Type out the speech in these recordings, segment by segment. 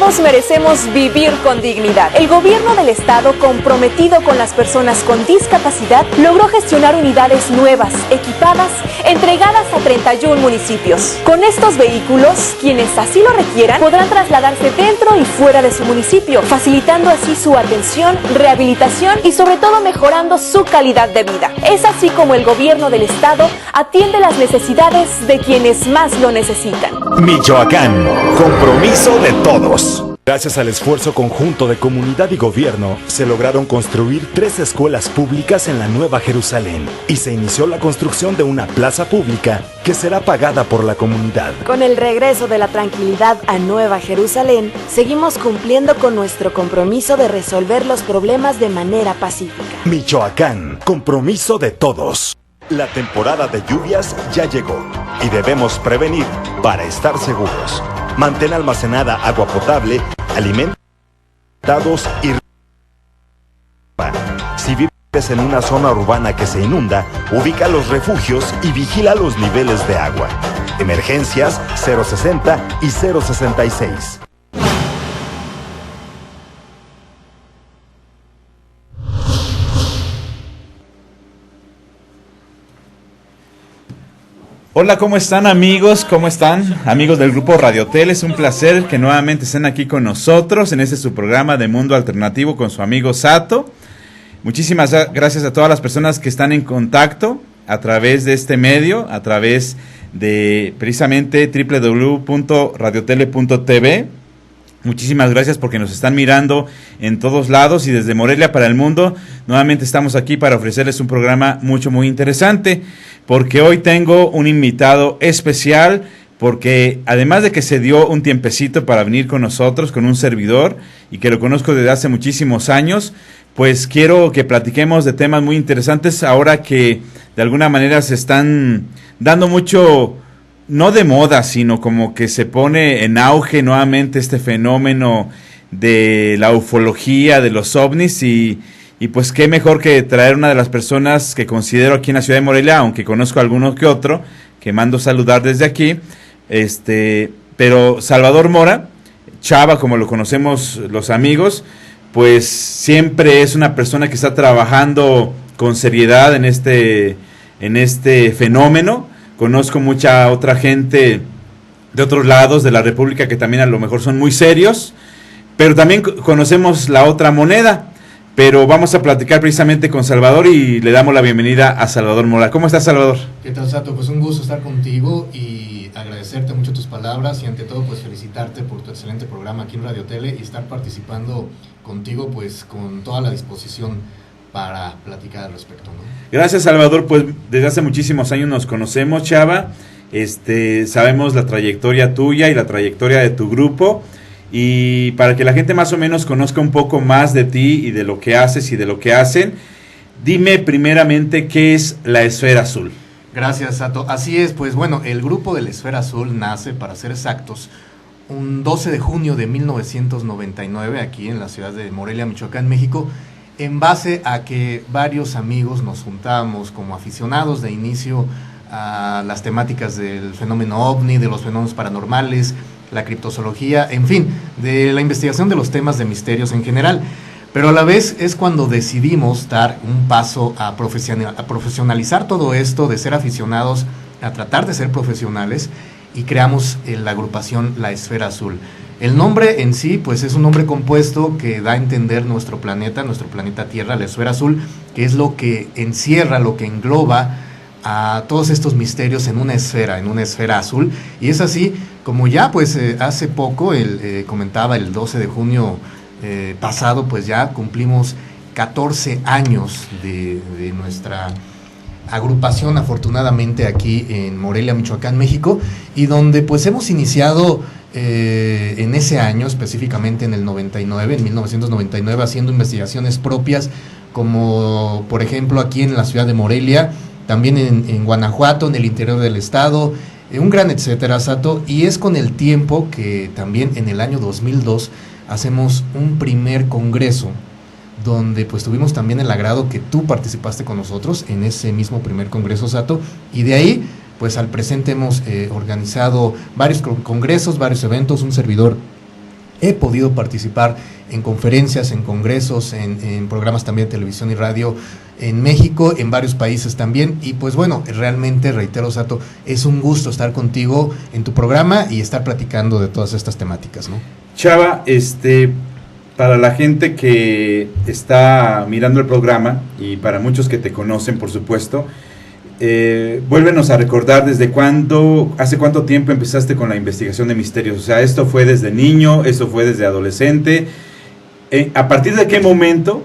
Todos merecemos vivir con dignidad. El gobierno del estado, comprometido con las personas con discapacidad, logró gestionar unidades nuevas, equipadas, entregadas a 31 municipios. Con estos vehículos, quienes así lo requieran, podrán trasladarse dentro y fuera de su municipio, facilitando así su atención, rehabilitación y sobre todo mejorando su calidad de vida. Es así como el gobierno del estado atiende las necesidades de quienes más lo necesitan. Michoacán, compromiso de todos. Gracias al esfuerzo conjunto de comunidad y gobierno, se lograron construir 3 escuelas públicas en la Nueva Jerusalén y se inició la construcción de una plaza pública que será pagada por la comunidad. Con el regreso de la tranquilidad a Nueva Jerusalén, seguimos cumpliendo con nuestro compromiso de resolver los problemas de manera pacífica. Michoacán, compromiso de todos. La temporada de lluvias ya llegó y debemos prevenir para estar seguros. Mantén almacenada agua potable, alimentos y... Si vives en una zona urbana que se inunda, ubica los refugios y vigila los niveles de agua. Emergencias 060 y 066. Hola, ¿cómo están amigos? ¿Cómo están? Amigos del grupo Radiotel, es un placer que nuevamente estén aquí con nosotros en este su programa de Mundo Alternativo con su amigo Sato. Muchísimas gracias a todas las personas que están en contacto a través de este medio, a través de precisamente www.radiotele.tv. Muchísimas gracias porque nos están mirando en todos lados y desde Morelia para el mundo. Nuevamente estamos aquí para ofrecerles un programa muy interesante, porque hoy tengo un invitado especial, porque además de que se dio un tiempecito para venir con nosotros, con un servidor, y que lo conozco desde hace muchísimos años, pues quiero que platiquemos de temas muy interesantes ahora que de alguna manera se están dando mucho... no de moda, sino como que se pone en auge nuevamente este fenómeno de la ufología, de los ovnis, y pues qué mejor que traer una de las personas que considero aquí en la ciudad de Morelia, aunque conozco a alguno que otro, que mando saludar desde aquí, pero Salvador Mora, Chava, como lo conocemos los amigos, pues siempre es una persona que está trabajando con seriedad en este fenómeno. Conozco mucha otra gente de otros lados de la República que también a lo mejor son muy serios, pero también conocemos la otra moneda. Pero vamos a platicar precisamente con Salvador y le damos la bienvenida a Salvador Mora. ¿Cómo estás, Salvador? ¿Qué tal, Sato? Pues un gusto estar contigo y agradecerte mucho tus palabras y ante todo pues felicitarte por tu excelente programa aquí en Radio Tele y estar participando contigo pues con toda la disposición para platicar al respecto, ¿no? Gracias, Salvador. Pues desde hace muchísimos años nos conocemos, Chava. Sabemos la trayectoria tuya y la trayectoria de tu grupo. Y para que la gente más o menos conozca un poco más de ti y de lo que haces y de lo que hacen, dime primeramente qué es la Esfera Azul. Gracias, Sato. Así es, pues bueno, el grupo de la Esfera Azul nace, para ser exactos, un 12 de junio de 1999 aquí en la ciudad de Morelia, Michoacán, México, en base a que varios amigos nos juntábamos como aficionados de inicio a las temáticas del fenómeno OVNI, de los fenómenos paranormales, la criptozoología, en fin, de la investigación de los temas de misterios en general. Pero a la vez es cuando decidimos dar un paso a profesionalizar todo esto, de ser aficionados a tratar de ser profesionales, y creamos la agrupación La Esfera Azul. El nombre en sí, pues es un nombre compuesto que da a entender nuestro planeta Tierra, la Esfera Azul, que es lo que encierra, lo que engloba a todos estos misterios en una esfera azul. Y es así como ya pues hace poco, comentaba el 12 de junio pasado, pues ya cumplimos 14 años de nuestra agrupación, afortunadamente aquí en Morelia, Michoacán, México, y donde pues hemos iniciado en ese año, específicamente en 1999, haciendo investigaciones propias, como por ejemplo aquí en la ciudad de Morelia, también en Guanajuato, en el interior del estado, un gran etcétera, Sato. Y es con el tiempo que también en el año 2002 hacemos un primer congreso, donde pues tuvimos también el agrado que tú participaste con nosotros en ese mismo primer congreso, Sato, y de ahí pues al presente hemos organizado varios congresos, varios eventos. Un servidor he podido participar en conferencias, en congresos, en programas también de televisión y radio en México, en varios países también, y pues bueno, realmente reitero, Sato, es un gusto estar contigo en tu programa y estar platicando de todas estas temáticas, ¿no? Chava, para la gente que está mirando el programa y para muchos que te conocen, por supuesto, vuélvenos a recordar hace cuánto tiempo empezaste con la investigación de misterios. O sea, ¿esto fue desde niño? ¿Esto fue desde adolescente? ¿A partir de qué momento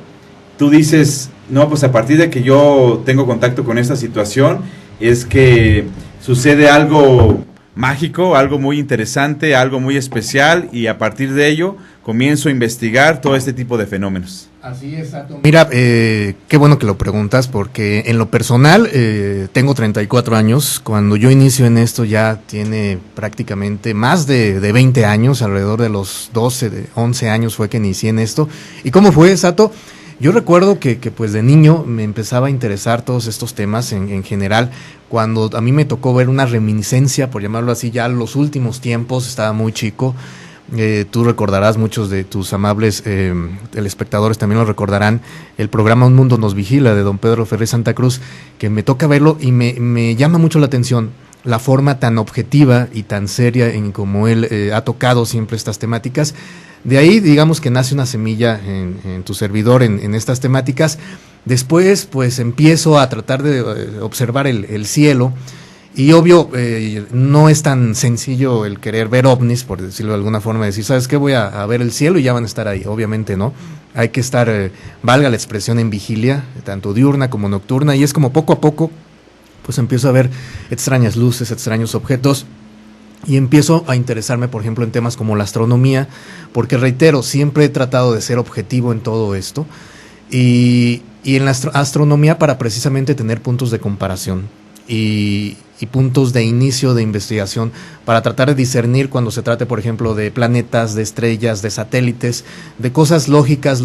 tú dices, no, pues a partir de que yo tengo contacto con esta situación, es que sucede algo mágico, algo muy interesante, algo muy especial, y a partir de ello comienzo a investigar todo este tipo de fenómenos? Así es, Sato. Mira, qué bueno que lo preguntas, porque en lo personal tengo 34 años. Cuando yo inicio en esto ya tiene prácticamente más de 20 años, alrededor de los 11 años fue que inicié en esto. ¿Y cómo fue, Sato? Yo recuerdo que pues de niño me empezaba a interesar todos estos temas en general, cuando a mí me tocó ver una reminiscencia, por llamarlo así, ya en los últimos tiempos, estaba muy chico. Tú recordarás, muchos de tus amables telespectadores también lo recordarán, el programa Un Mundo Nos Vigila de don Pedro Ferrer Santa Cruz, que me toca verlo y me llama mucho la atención la forma tan objetiva y tan seria en como él ha tocado siempre estas temáticas. De ahí, digamos que nace una semilla en tu servidor en estas temáticas. Después, pues empiezo a tratar de observar el cielo. Y obvio, no es tan sencillo el querer ver ovnis, por decirlo de alguna forma, decir, ¿sabes qué? Voy a ver el cielo y ya van a estar ahí. Obviamente no. Hay que estar, valga la expresión, en vigilia, tanto diurna como nocturna. Y es como poco a poco, pues empiezo a ver extrañas luces, extraños objetos. Y empiezo a interesarme, por ejemplo, en temas como la astronomía, porque reitero, siempre he tratado de ser objetivo en todo esto. Y en la astronomía para precisamente tener puntos de comparación y puntos de inicio de investigación para tratar de discernir cuando se trate, por ejemplo, de planetas, de estrellas, de satélites, de cosas lógicas,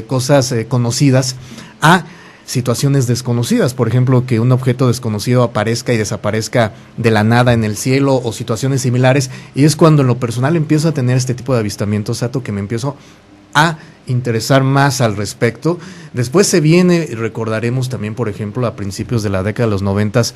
cosas conocidas, a situaciones desconocidas, por ejemplo, que un objeto desconocido aparezca y desaparezca de la nada en el cielo o situaciones similares, y es cuando en lo personal empiezo a tener este tipo de avistamientos, Sato, que me empiezo a interesar más al respecto. Después se viene, recordaremos también, por ejemplo, a principios de la década de los 90s,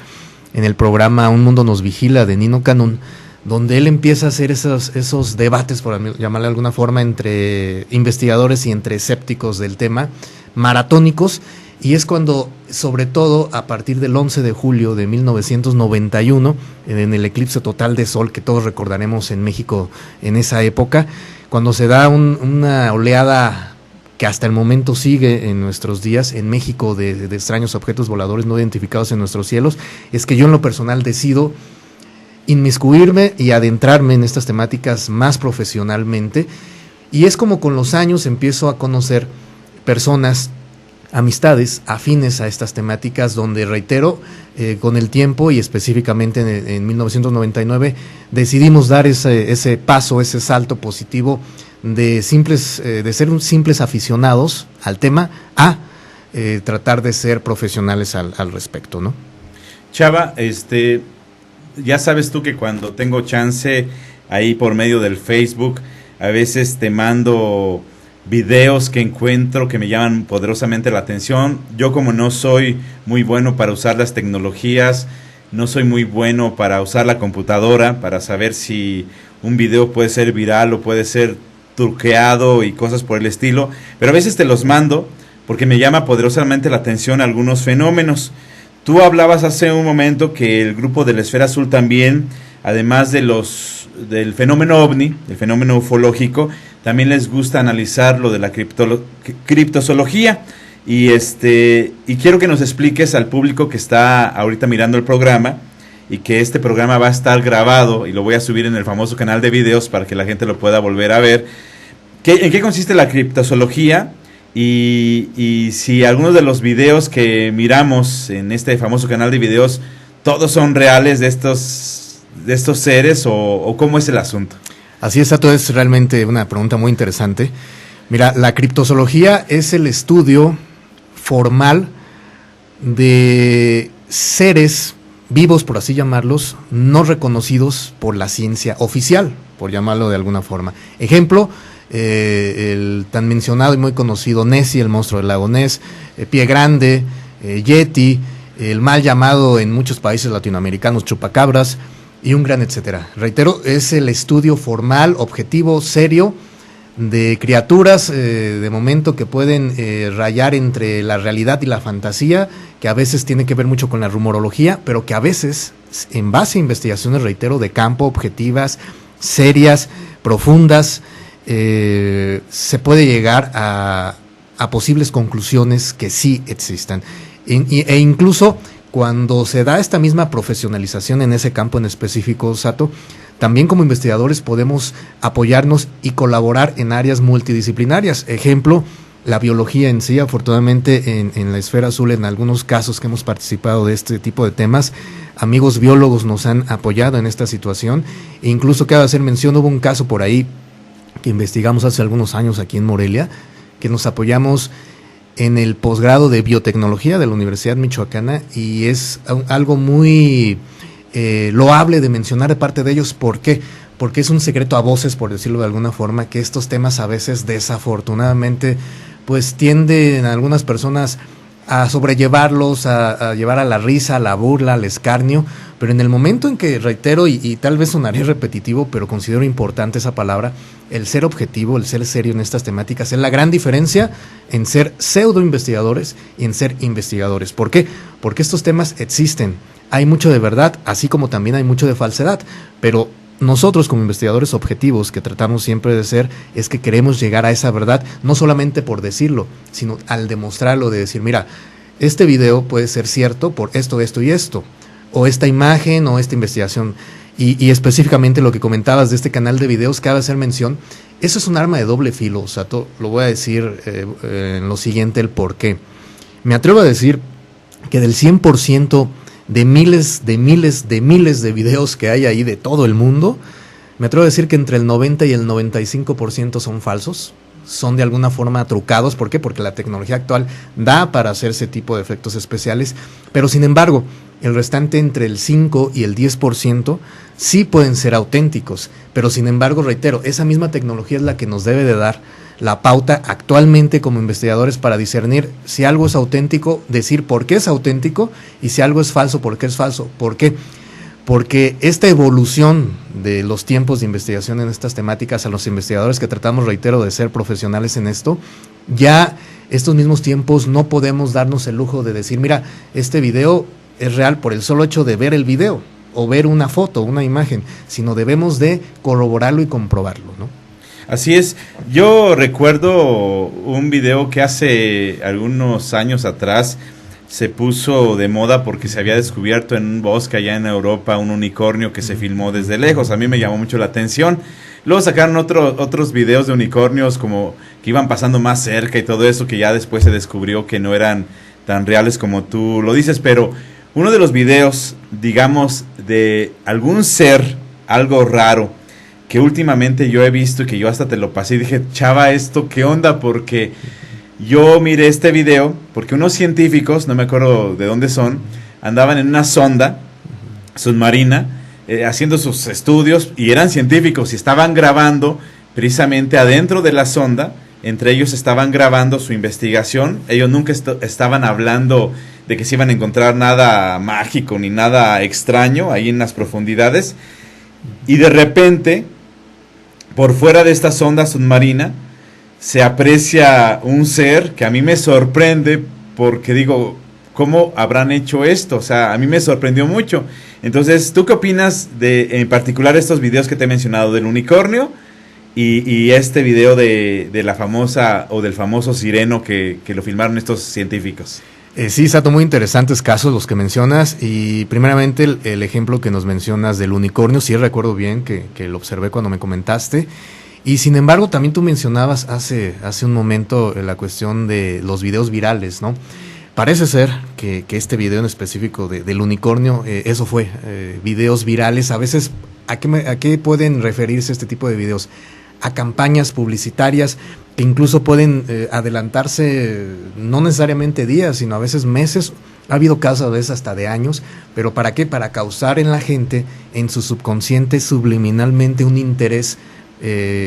en el programa Un Mundo Nos Vigila de Nino Canún, donde él empieza a hacer esos debates, por llamarle de alguna forma, entre investigadores y entre escépticos del tema, maratónicos, y es cuando, sobre todo, a partir del 11 de julio de 1991, en el eclipse total de sol que todos recordaremos en México en esa época, cuando se da una oleada que hasta el momento sigue en nuestros días en México de extraños objetos voladores no identificados en nuestros cielos, es que yo en lo personal decido inmiscuirme y adentrarme en estas temáticas más profesionalmente, y es como con los años empiezo a conocer personas, amistades afines a estas temáticas, donde reitero, con el tiempo y específicamente en 1999 decidimos dar ese paso, ese salto positivo de ser simples aficionados al tema a tratar de ser profesionales al respecto, ¿no? Chava, ya sabes tú que cuando tengo chance ahí por medio del Facebook, a veces te mando videos que encuentro que me llaman poderosamente la atención. Yo, como no soy muy bueno para usar las tecnologías, no soy muy bueno para usar la computadora, para saber si un video puede ser viral o puede ser truqueado y cosas por el estilo, pero a veces te los mando porque me llama poderosamente la atención algunos fenómenos. Tú hablabas hace un momento que el grupo de la Esfera Azul también, además del fenómeno ovni, el fenómeno ufológico, también les gusta analizar lo de la criptozoología, y quiero que nos expliques al público que está ahorita mirando el programa, y que este programa va a estar grabado y lo voy a subir en el famoso canal de videos para que la gente lo pueda volver a ver. ¿En qué consiste la criptozoología? Y si algunos de los videos que miramos en este famoso canal de videos, todos son reales de estos seres, o cómo es el asunto. Así es, Sato, es realmente una pregunta muy interesante. Mira, la criptozoología es el estudio formal de seres vivos, por así llamarlos, no reconocidos por la ciencia oficial, por llamarlo de alguna forma. Ejemplo, el tan mencionado y muy conocido Nessie, el monstruo del lago Ness, Pie Grande, Yeti, el mal llamado en muchos países latinoamericanos chupacabras y un gran etcétera. Reitero, es el estudio formal, objetivo, serio de criaturas de momento que pueden rayar entre la realidad y la fantasía, que a veces tiene que ver mucho con la rumorología, pero que a veces, en base a investigaciones, reitero, de campo, objetivas, serias, profundas, se puede llegar a posibles conclusiones que sí existan. E incluso cuando se da esta misma profesionalización en ese campo en específico, Sato, también como investigadores podemos apoyarnos y colaborar en áreas multidisciplinarias. Ejemplo, la biología en sí. Afortunadamente en la Esfera Azul, en algunos casos que hemos participado de este tipo de temas, amigos biólogos nos han apoyado en esta situación. E incluso, cabe hacer mención, hubo un caso por ahí que investigamos hace algunos años aquí en Morelia, que nos apoyamos en el posgrado de biotecnología de la Universidad Michoacana, y es algo muy loable de mencionar de parte de ellos. ¿Por qué? Porque es un secreto a voces, por decirlo de alguna forma, que estos temas a veces desafortunadamente pues tienden algunas personas a sobrellevarlos, a llevar a la risa, a la burla, al escarnio, pero en el momento en que, reitero, y tal vez sonaré repetitivo, pero considero importante esa palabra, el ser objetivo, el ser serio en estas temáticas, es la gran diferencia en ser pseudo investigadores y en ser investigadores. ¿Por qué? Porque estos temas existen, hay mucho de verdad, así como también hay mucho de falsedad, pero nosotros como investigadores objetivos, que tratamos siempre de ser, es que queremos llegar a esa verdad, no solamente por decirlo, sino al demostrarlo, de decir, mira, este video puede ser cierto por esto, esto y esto, o esta imagen o esta investigación. Y específicamente lo que comentabas de este canal de videos, cabe hacer mención, eso es un arma de doble filo. O sea, lo voy a decir en lo siguiente, el por qué. Me atrevo a decir que del 100% de miles de videos que hay ahí de todo el mundo, me atrevo a decir que entre el 90 y el 95% son falsos, son de alguna forma trucados. ¿Por qué? Porque la tecnología actual da para hacer ese tipo de efectos especiales, pero sin embargo, el restante entre el 5 y el 10% sí pueden ser auténticos, pero sin embargo, reitero, esa misma tecnología es la que nos debe de dar la pauta actualmente como investigadores para discernir si algo es auténtico, decir por qué es auténtico, y si algo es falso, por qué es falso. ¿Por qué? Porque esta evolución de los tiempos de investigación en estas temáticas, a los investigadores que tratamos, reitero, de ser profesionales en esto, ya estos mismos tiempos no podemos darnos el lujo de decir, mira, este video es real por el solo hecho de ver el video o ver una foto, una imagen, sino debemos de corroborarlo y comprobarlo, ¿no? Así es. Yo recuerdo un video que hace algunos años atrás se puso de moda porque se había descubierto en un bosque allá en Europa un unicornio que se filmó desde lejos. A mí me llamó mucho la atención. Luego sacaron otros videos de unicornios como que iban pasando más cerca y todo eso, que ya después se descubrió que no eran tan reales como tú lo dices. Pero uno de los videos, digamos, de algún ser, algo raro, que últimamente yo he visto y que yo hasta te lo pasé y dije, chava, ¿esto qué onda? Porque yo miré este video, porque unos científicos, no me acuerdo de dónde son, andaban en una sonda submarina haciendo sus estudios, y eran científicos y estaban grabando precisamente adentro de la sonda. Entre ellos estaban grabando su investigación. Ellos nunca estaban hablando de que se iban a encontrar nada mágico ni nada extraño ahí en las profundidades. Y de repente, por fuera de esta sonda submarina, se aprecia un ser que a mí me sorprende, porque digo, ¿cómo habrán hecho esto? O sea, a mí me sorprendió mucho. Entonces, ¿tú qué opinas de, en particular, estos videos que te he mencionado del unicornio y este video de la famosa, o del famoso sireno que lo filmaron estos científicos? Sí, Sato, muy interesantes casos los que mencionas, y primeramente el ejemplo que nos mencionas del unicornio, sí recuerdo bien que lo observé cuando me comentaste, y sin embargo también tú mencionabas hace un momento la cuestión de los videos virales, ¿no? Parece ser que este video en específico del unicornio, eso fue, videos virales. A veces, ¿a qué pueden referirse este tipo de videos? A campañas publicitarias que incluso pueden adelantarse no necesariamente días, sino a veces meses. Ha habido casos a veces hasta de años, pero ¿para qué? Para causar en la gente, en su subconsciente, subliminalmente, un interés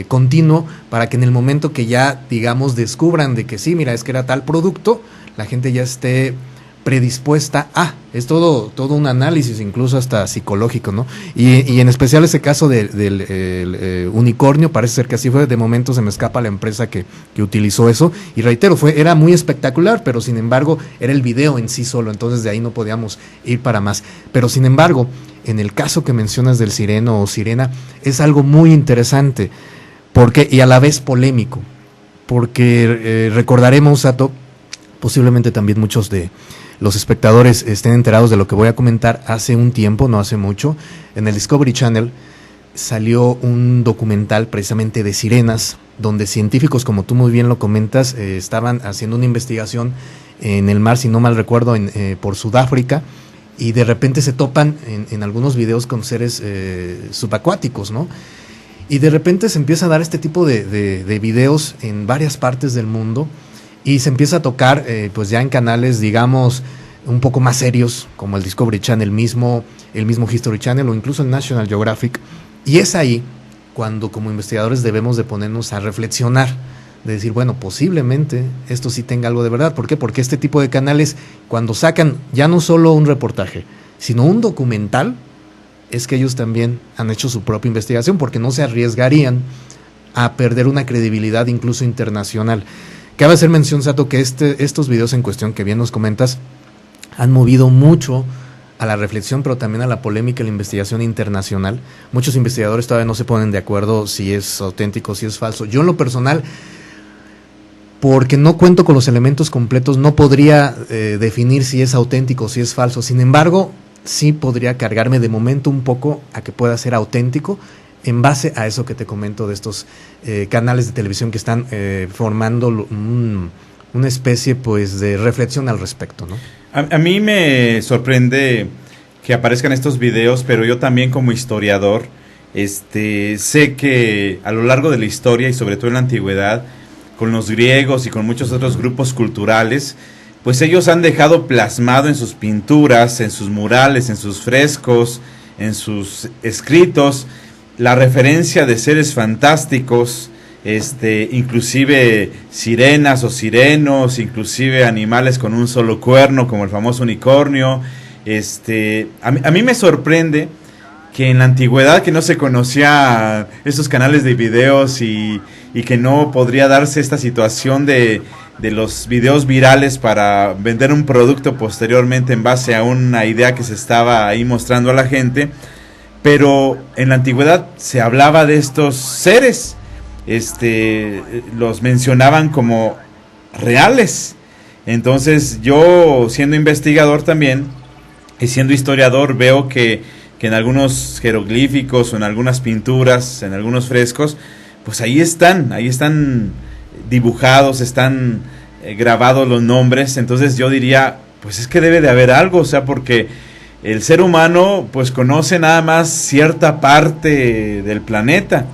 continuo para que en el momento que ya, digamos, descubran de que sí, mira, es que era tal producto, la gente ya esté predispuesta a, es todo un análisis, incluso hasta psicológico, ¿no? Y en especial ese caso del unicornio, parece ser que así fue. De momento se me escapa la empresa que utilizó eso, y reitero, era muy espectacular, pero sin embargo era el video en sí solo, entonces de ahí no podíamos ir para más. Pero sin embargo, en el caso que mencionas del sireno o sirena, es algo muy interesante, porque, y a la vez polémico, porque recordaremos, Sato, posiblemente también muchos de los espectadores estén enterados de lo que voy a comentar. Hace un tiempo, no hace mucho, en el Discovery Channel salió un documental precisamente de sirenas, donde científicos, como tú muy bien lo comentas, estaban haciendo una investigación en el mar, si no mal recuerdo, por Sudáfrica, y de repente se topan en algunos videos con seres subacuáticos, ¿no? Y de repente se empieza a dar este tipo de videos en varias partes del mundo, y se empieza a tocar pues ya en canales, digamos, un poco más serios, como el Discovery Channel mismo, el mismo History Channel o incluso el National Geographic. Y es ahí cuando como investigadores debemos de ponernos a reflexionar, de decir, bueno, posiblemente esto sí tenga algo de verdad. ¿Por qué? Porque este tipo de canales, cuando sacan ya no solo un reportaje, sino un documental, es que ellos también han hecho su propia investigación, porque no se arriesgarían a perder una credibilidad incluso internacional. Cabe hacer mención, Sato, que estos videos en cuestión que bien nos comentas han movido mucho a la reflexión, pero también a la polémica y la investigación internacional. Muchos investigadores todavía no se ponen de acuerdo si es auténtico, si es falso. Yo en lo personal, porque no cuento con los elementos completos, no podría definir si es auténtico o si es falso. Sin embargo, sí podría cargarme de momento un poco a que pueda ser auténtico, en base a eso que te comento de estos canales de televisión que están formando una especie pues de reflexión al respecto, ¿no? A mí me sorprende que aparezcan estos videos, pero yo también como historiador sé que a lo largo de la historia y sobre todo en la antigüedad, con los griegos y con muchos otros grupos culturales, pues ellos han dejado plasmado en sus pinturas, en sus murales, en sus frescos, en sus escritos, la referencia de seres fantásticos, inclusive sirenas o sirenos, inclusive animales con un solo cuerno, como el famoso unicornio. A mí me sorprende que en la antigüedad, que no se conocía estos canales de videos y que no podría darse esta situación de los videos virales para vender un producto posteriormente en base a una idea que se estaba ahí mostrando a la gente. Pero en la antigüedad se hablaba de estos seres, los mencionaban como reales. Entonces yo, siendo investigador también y siendo historiador, veo que en algunos jeroglíficos o en algunas pinturas, en algunos frescos, pues ahí están dibujados, están grabados los nombres. Entonces yo diría, pues es que debe de haber algo, o sea, porque el ser humano pues conoce nada más cierta parte del planeta,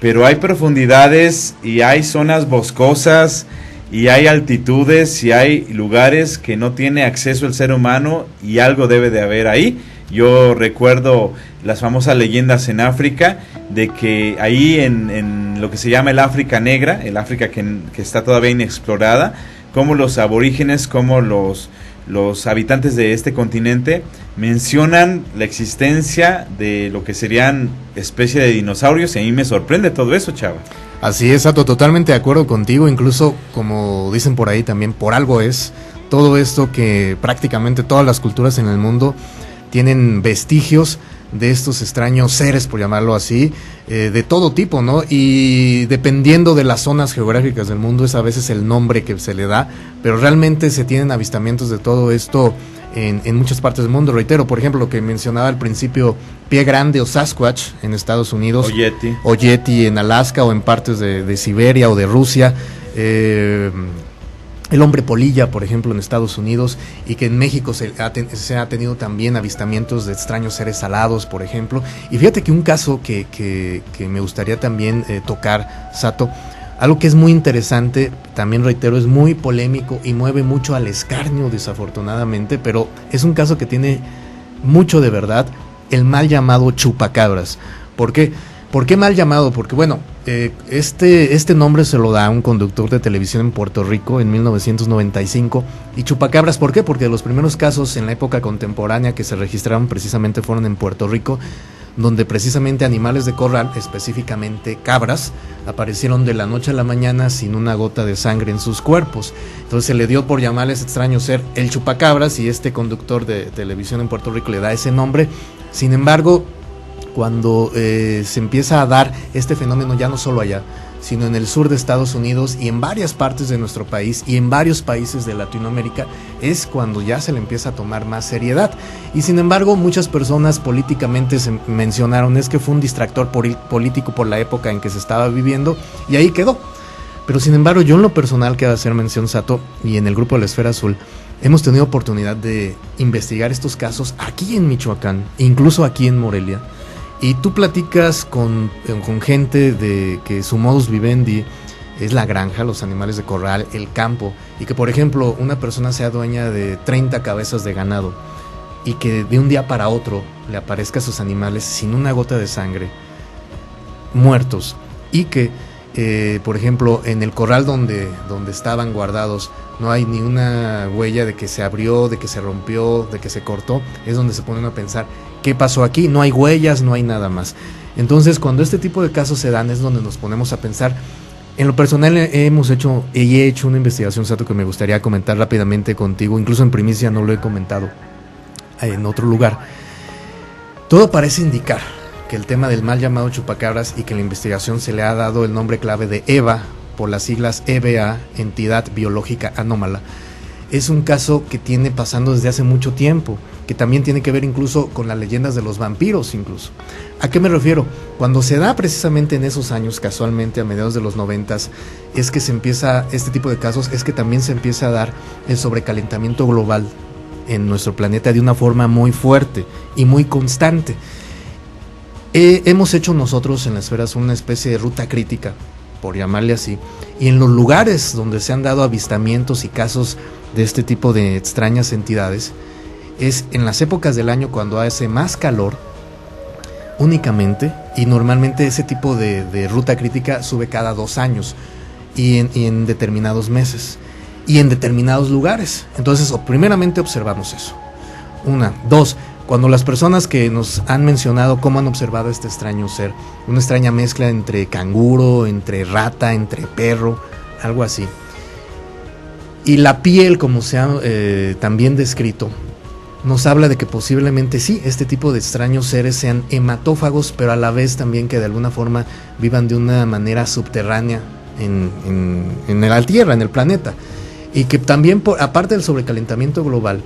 pero hay profundidades y hay zonas boscosas y hay altitudes y hay lugares que no tiene acceso el ser humano, y algo debe de haber ahí. Yo recuerdo las famosas leyendas en África, de que ahí en lo que se llama el África Negra, el África que está todavía inexplorada, como los aborígenes, como los habitantes de este continente mencionan la existencia de lo que serían especie de dinosaurios, y a mí me sorprende todo eso, Chava. Así es, Sato, totalmente de acuerdo contigo. Incluso, como dicen por ahí también, por algo es todo esto, que prácticamente todas las culturas en el mundo tienen vestigios de estos extraños seres, por llamarlo así, de todo tipo, ¿no? Y dependiendo de las zonas geográficas del mundo es a veces el nombre que se le da, pero realmente se tienen avistamientos de todo esto en muchas partes del mundo. Reitero, por ejemplo, lo que mencionaba al principio, Pie Grande o Sasquatch en Estados Unidos, o Yeti en Alaska o en partes de Siberia o de Rusia, el hombre polilla, por ejemplo, en Estados Unidos, y que en México se ha tenido también avistamientos de extraños seres alados, por ejemplo. Y fíjate que un caso que me gustaría también tocar, Sato, algo que es muy interesante, también reitero, es muy polémico y mueve mucho al escarnio, desafortunadamente, pero es un caso que tiene mucho de verdad, el mal llamado chupacabras. ¿Por qué? ¿Por qué mal llamado? Porque bueno, este nombre se lo da un conductor de televisión en Puerto Rico en 1995. Y chupacabras, ¿por qué? Porque los primeros casos en la época contemporánea que se registraron precisamente fueron en Puerto Rico, donde precisamente animales de corral, específicamente cabras, aparecieron de la noche a la mañana sin una gota de sangre en sus cuerpos. Entonces se le dio por llamar a ese extraño ser el chupacabras, y este conductor de televisión en Puerto Rico le da ese nombre. Sin embargo, cuando se empieza a dar este fenómeno ya no solo allá, sino en el sur de Estados Unidos y en varias partes de nuestro país y en varios países de Latinoamérica, es cuando ya se le empieza a tomar más seriedad. Y sin embargo, muchas personas políticamente se mencionaron es que fue un distractor político por la época en que se estaba viviendo, y ahí quedó. Pero sin embargo, yo en lo personal, que va a hacer mención Sato, y en el grupo de la Esfera Azul, hemos tenido oportunidad de investigar estos casos aquí en Michoacán, incluso aquí en Morelia. Y tú platicas con gente de que su modus vivendi es la granja, los animales de corral, el campo, y que por ejemplo una persona sea dueña de 30 cabezas de ganado y que de un día para otro le aparezca a sus animales sin una gota de sangre, muertos, y que por ejemplo en el corral donde estaban guardados no hay ni una huella de que se abrió, de que se rompió, de que se cortó. Es donde se ponen a pensar, ¿qué pasó aquí? No hay huellas, no hay nada más. Entonces, cuando este tipo de casos se dan, es donde nos ponemos a pensar. En lo personal he hecho una investigación, Sato, que me gustaría comentar rápidamente contigo, incluso en primicia, no lo he comentado en otro lugar. Todo parece indicar que el tema del mal llamado chupacabras, y que en la investigación se le ha dado el nombre clave de EVA, por las siglas EBA, Entidad Biológica Anómala, es un caso que tiene pasando desde hace mucho tiempo, que también tiene que ver incluso con las leyendas de los vampiros incluso. ¿A qué me refiero? Cuando se da precisamente en esos años, casualmente a mediados de los 90s, es que se empieza este tipo de casos, es que también se empieza a dar el sobrecalentamiento global en nuestro planeta de una forma muy fuerte y muy constante. Hemos hecho nosotros en la Esfera Azul una especie de ruta crítica, por llamarle así, y en los lugares donde se han dado avistamientos y casos de este tipo de extrañas entidades, es en las épocas del año cuando hace más calor únicamente, y normalmente ese tipo de ruta crítica sube cada 2 años y en determinados meses y en determinados lugares. Entonces, primeramente observamos eso. 1, 2, cuando las personas que nos han mencionado cómo han observado este extraño ser, una extraña mezcla entre canguro, entre rata, entre perro, algo así. Y la piel, como se ha también descrito, nos habla de que posiblemente sí, este tipo de extraños seres sean hematófagos, pero a la vez también que de alguna forma vivan de una manera subterránea en la Tierra, en el planeta. Y que también, aparte del sobrecalentamiento global,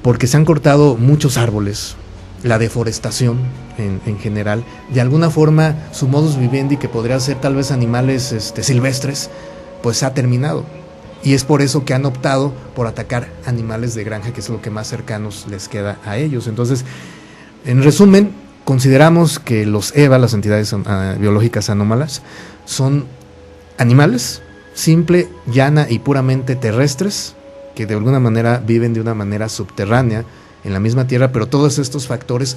porque se han cortado muchos árboles, la deforestación en general, de alguna forma su modus vivendi, que podría ser tal vez animales silvestres, pues ha terminado. Y es por eso que han optado por atacar animales de granja, que es lo que más cercanos les queda a ellos. Entonces, en resumen, consideramos que los EVA, las entidades biológicas anómalas, son animales simple, llana y puramente terrestres, que de alguna manera viven de una manera subterránea en la misma tierra, pero todos estos factores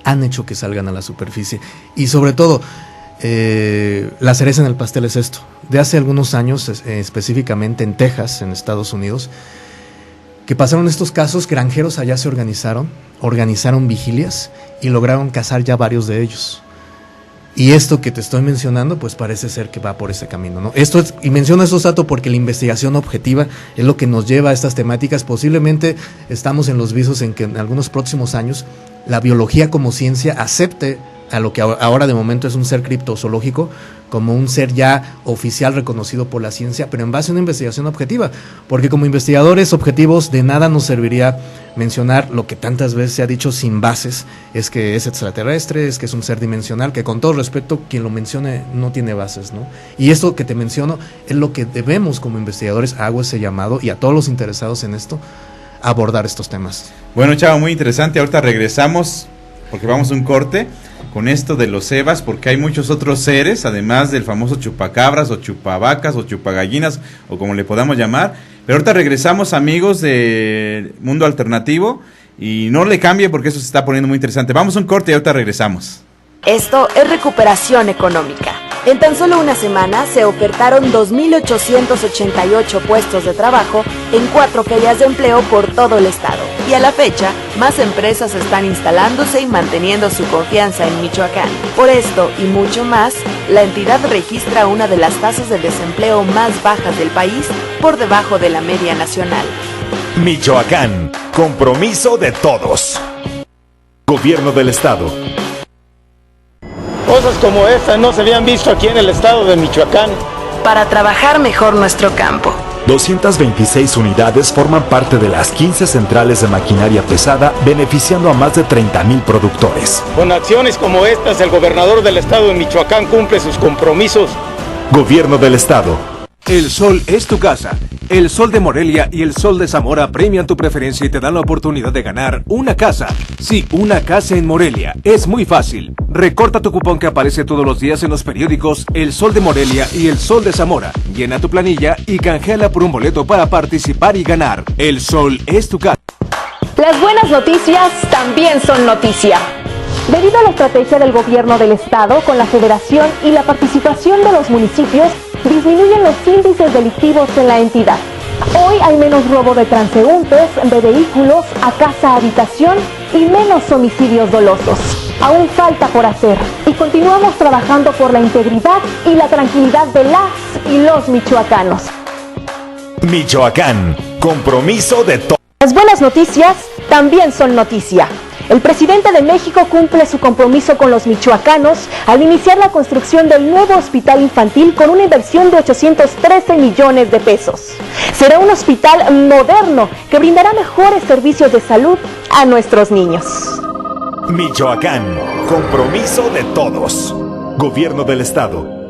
han hecho que salgan a la superficie. Y sobre todo, la cereza en el pastel es esto. De hace algunos años, específicamente en Texas, en Estados Unidos, que pasaron estos casos, granjeros allá se organizaron vigilias y lograron cazar ya varios de ellos. Y esto que te estoy mencionando, pues parece ser que va por ese camino, ¿no? Y menciono esto, Sato, porque la investigación objetiva es lo que nos lleva a estas temáticas. Posiblemente estamos en los visos en que en algunos próximos años la biología como ciencia acepte a lo que ahora de momento es un ser criptozoológico como un ser ya oficial reconocido por la ciencia, pero en base a una investigación objetiva, porque como investigadores objetivos de nada nos serviría mencionar lo que tantas veces se ha dicho sin bases, es que es extraterrestre, es que es un ser dimensional, que con todo respeto quien lo mencione no tiene bases, ¿no? Y esto que te menciono es lo que debemos como investigadores, hago ese llamado, y a todos los interesados en esto, abordar estos temas. Bueno, Chavo, muy interesante. Ahorita regresamos porque vamos a un corte con esto de los EVAs, porque hay muchos otros seres, además del famoso chupacabras o chupavacas o chupagallinas o como le podamos llamar. Pero ahorita regresamos, amigos de Mundo Alternativo, y no le cambie porque eso se está poniendo muy interesante. Vamos a un corte y ahorita regresamos. Esto es recuperación económica. En tan solo una semana se ofertaron 2.888 puestos de trabajo en 4 ferias de empleo por todo el estado. Y a la fecha, más empresas están instalándose y manteniendo su confianza en Michoacán. Por esto y mucho más, la entidad registra una de las tasas de desempleo más bajas del país, por debajo de la media nacional. Michoacán, compromiso de todos. Gobierno del Estado. Cosas como esta no se habían visto aquí en el estado de Michoacán. Para trabajar mejor nuestro campo. 226 unidades forman parte de las 15 centrales de maquinaria pesada, beneficiando a más de 30,000 productores. Con acciones como estas, el gobernador del estado de Michoacán cumple sus compromisos. Gobierno del Estado. El Sol es tu casa. El Sol de Morelia y el Sol de Zamora premian tu preferencia y te dan la oportunidad de ganar una casa. Sí, una casa en Morelia. Es muy fácil. Recorta tu cupón que aparece todos los días en los periódicos El Sol de Morelia y El Sol de Zamora. Llena tu planilla y canjeala por un boleto para participar y ganar. El Sol es tu casa. Las buenas noticias también son noticia. Debido a la estrategia del gobierno del estado con la federación y la participación de los municipios, disminuyen los índices delictivos en la entidad. Hoy hay menos robo de transeúntes, de vehículos a casa habitación y menos homicidios dolosos. Aún falta por hacer y continuamos trabajando por la integridad y la tranquilidad de las y los michoacanos. Michoacán, compromiso de todos. Las buenas noticias también son noticia. El presidente de México cumple su compromiso con los michoacanos al iniciar la construcción del nuevo hospital infantil con una inversión de 813 millones de pesos. Será un hospital moderno que brindará mejores servicios de salud a nuestros niños. Michoacán, compromiso de todos. Gobierno del Estado.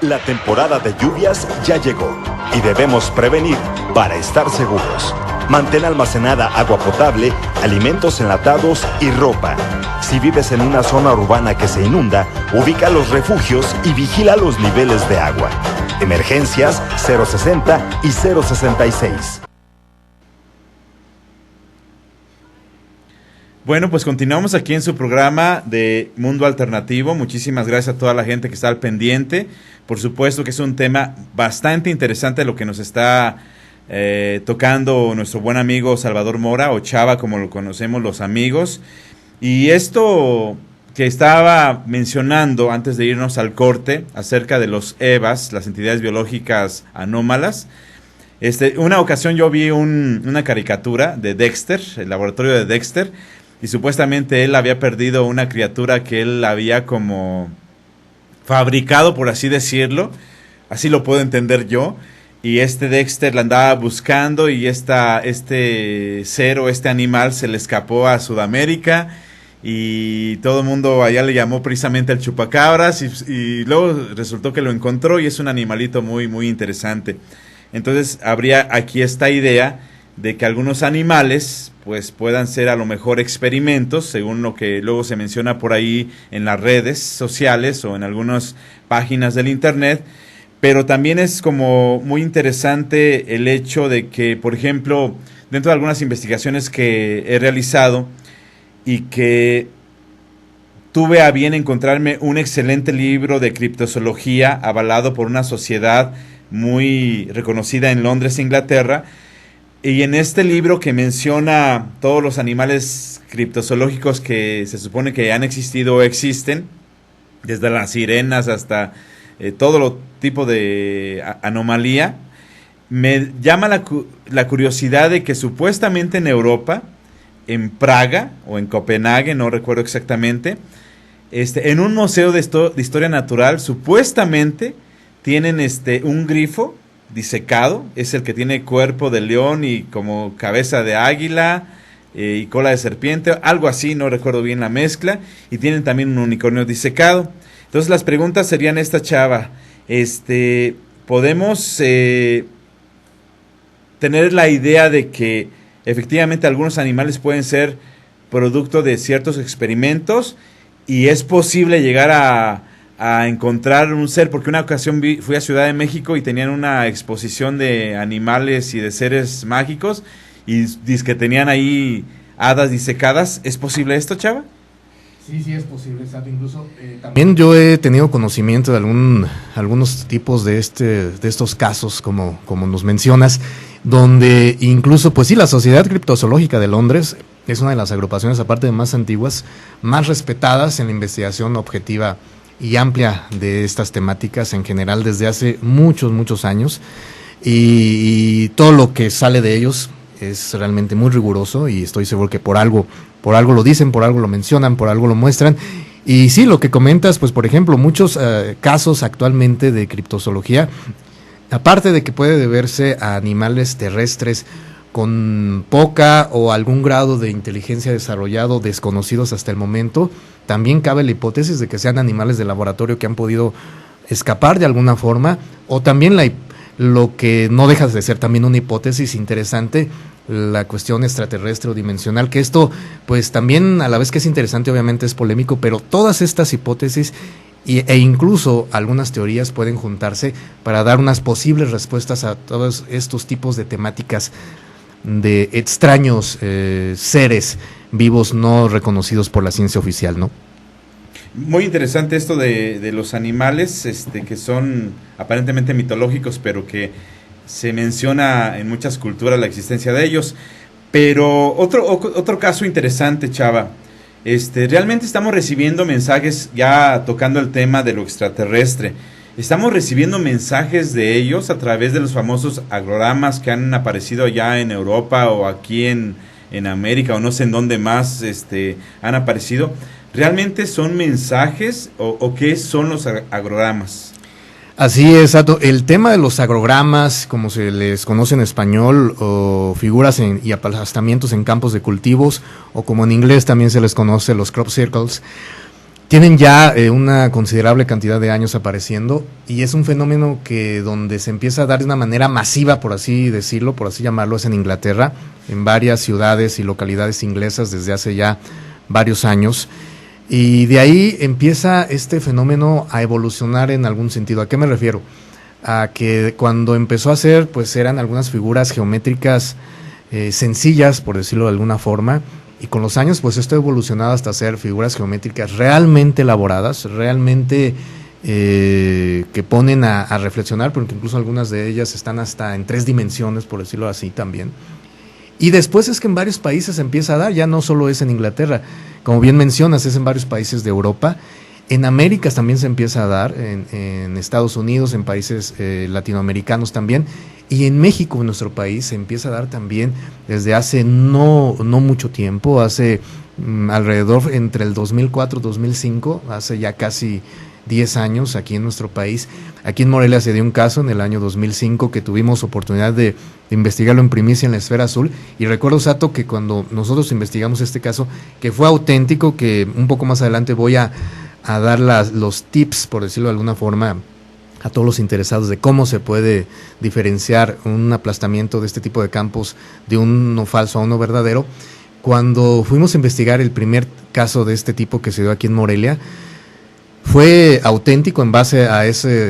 La temporada de lluvias ya llegó y debemos prevenir para estar seguros. Mantén almacenada agua potable, alimentos enlatados y ropa. Si vives en una zona urbana que se inunda, ubica los refugios y vigila los niveles de agua. Emergencias 060 y 066. Bueno, pues continuamos aquí en su programa de Mundo Alternativo. Muchísimas gracias a toda la gente que está al pendiente. Por supuesto que es un tema bastante interesante lo que nos está tocando nuestro buen amigo Salvador Mora, o Chava como lo conocemos los amigos. Y esto que estaba mencionando antes de irnos al corte acerca de los EVAs, las entidades biológicas anómalas. Una ocasión yo vi una caricatura de Dexter, el laboratorio de Dexter, y supuestamente él había perdido una criatura que él había como fabricado, por así decirlo, así lo puedo entender yo, y Dexter la andaba buscando y este ser o este animal se le escapó a Sudamérica y todo el mundo allá le llamó precisamente el chupacabras y luego resultó que lo encontró y es un animalito muy, muy interesante. Entonces habría aquí esta idea de que algunos animales pues puedan ser a lo mejor experimentos, según lo que luego se menciona por ahí en las redes sociales o en algunas páginas del internet, pero también es como muy interesante el hecho de que, por ejemplo, dentro de algunas investigaciones que he realizado y que tuve a bien encontrarme un excelente libro de criptozoología avalado por una sociedad muy reconocida en Londres, Inglaterra, y en este libro que menciona todos los animales criptozoológicos que se supone que han existido o existen, desde las sirenas hasta todo tipo de anomalía, me llama la curiosidad de que supuestamente en Europa, en Praga o en Copenhague, no recuerdo exactamente, en un museo de historia natural, supuestamente tienen un grifo disecado, es el que tiene cuerpo de león y como cabeza de águila y cola de serpiente, algo así, no recuerdo bien la mezcla, y tienen también un unicornio disecado. Entonces las preguntas serían esta, Chava, ¿podemos tener la idea de que efectivamente algunos animales pueden ser producto de ciertos experimentos y es posible llegar a encontrar un ser? Porque una ocasión fui a Ciudad de México y tenían una exposición de animales y de seres mágicos y dizque tenían ahí hadas disecadas. ¿Es posible esto, Chava? Sí es posible, exacto. Incluso también yo he tenido conocimiento de algunos tipos de estos casos, como nos mencionas, donde incluso, pues sí, la Sociedad Criptozoológica de Londres es una de las agrupaciones, aparte de más antiguas, más respetadas en la investigación objetiva y amplia de estas temáticas en general desde hace muchos años, y todo lo que sale de ellos es realmente muy riguroso, y estoy seguro que por algo lo dicen, por algo lo mencionan, por algo lo muestran. Y sí, lo que comentas, pues por ejemplo, muchos casos actualmente de criptozoología, aparte de que puede deberse a animales terrestres con poca o algún grado de inteligencia desarrollado, desconocidos hasta el momento, también cabe la hipótesis de que sean animales de laboratorio que han podido escapar de alguna forma, o también lo que no deja de ser también una hipótesis interesante, la cuestión extraterrestre o dimensional, que esto pues también, a la vez que es interesante, obviamente es polémico, pero todas estas hipótesis e incluso algunas teorías pueden juntarse para dar unas posibles respuestas a todos estos tipos de temáticas de extraños seres vivos no reconocidos por la ciencia oficial, ¿no? Muy interesante esto de los animales, que son aparentemente mitológicos, pero que se menciona en muchas culturas la existencia de ellos. Pero otro caso interesante, Chava, realmente estamos recibiendo mensajes, ya tocando el tema de lo extraterrestre, estamos recibiendo mensajes de ellos a través de los famosos agrogramas que han aparecido allá en Europa o aquí en América, o no sé en dónde más han aparecido. ¿Realmente son mensajes o qué son los agrogramas? Así es, exacto. El tema de los agrogramas, como se les conoce en español, o figuras y aplastamientos en campos de cultivos, o como en inglés también se les conoce, los crop circles, tienen ya una considerable cantidad de años apareciendo, y es un fenómeno que donde se empieza a dar de una manera masiva, por así decirlo, por así llamarlo, es en Inglaterra, en varias ciudades y localidades inglesas desde hace ya varios años. Y de ahí empieza este fenómeno a evolucionar en algún sentido. ¿A qué me refiero? A que cuando empezó a hacer, pues eran algunas figuras geométricas sencillas, por decirlo de alguna forma, y con los años pues esto ha evolucionado hasta hacer figuras geométricas realmente elaboradas, realmente que ponen a reflexionar, porque incluso algunas de ellas están hasta en 3 dimensiones, por decirlo así también. Y después es que en varios países se empieza a dar, ya no solo es en Inglaterra, como bien mencionas, es en varios países de Europa, en América también se empieza a dar, en Estados Unidos, en países latinoamericanos también, y en México, en nuestro país, se empieza a dar también desde hace no mucho tiempo, hace alrededor entre el 2004 y 2005, hace ya casi 10 años aquí en nuestro país. Aquí en Morelia se dio un caso en el año 2005 que tuvimos oportunidad de investigarlo en primicia en la Esfera Azul, y recuerdo, Sato, que cuando nosotros investigamos este caso, que fue auténtico, que un poco más adelante voy a dar los tips, por decirlo de alguna forma, a todos los interesados de cómo se puede diferenciar un aplastamiento de este tipo de campos de uno falso a uno verdadero. Cuando fuimos a investigar el primer caso de este tipo que se dio aquí en Morelia, fue auténtico en base a esas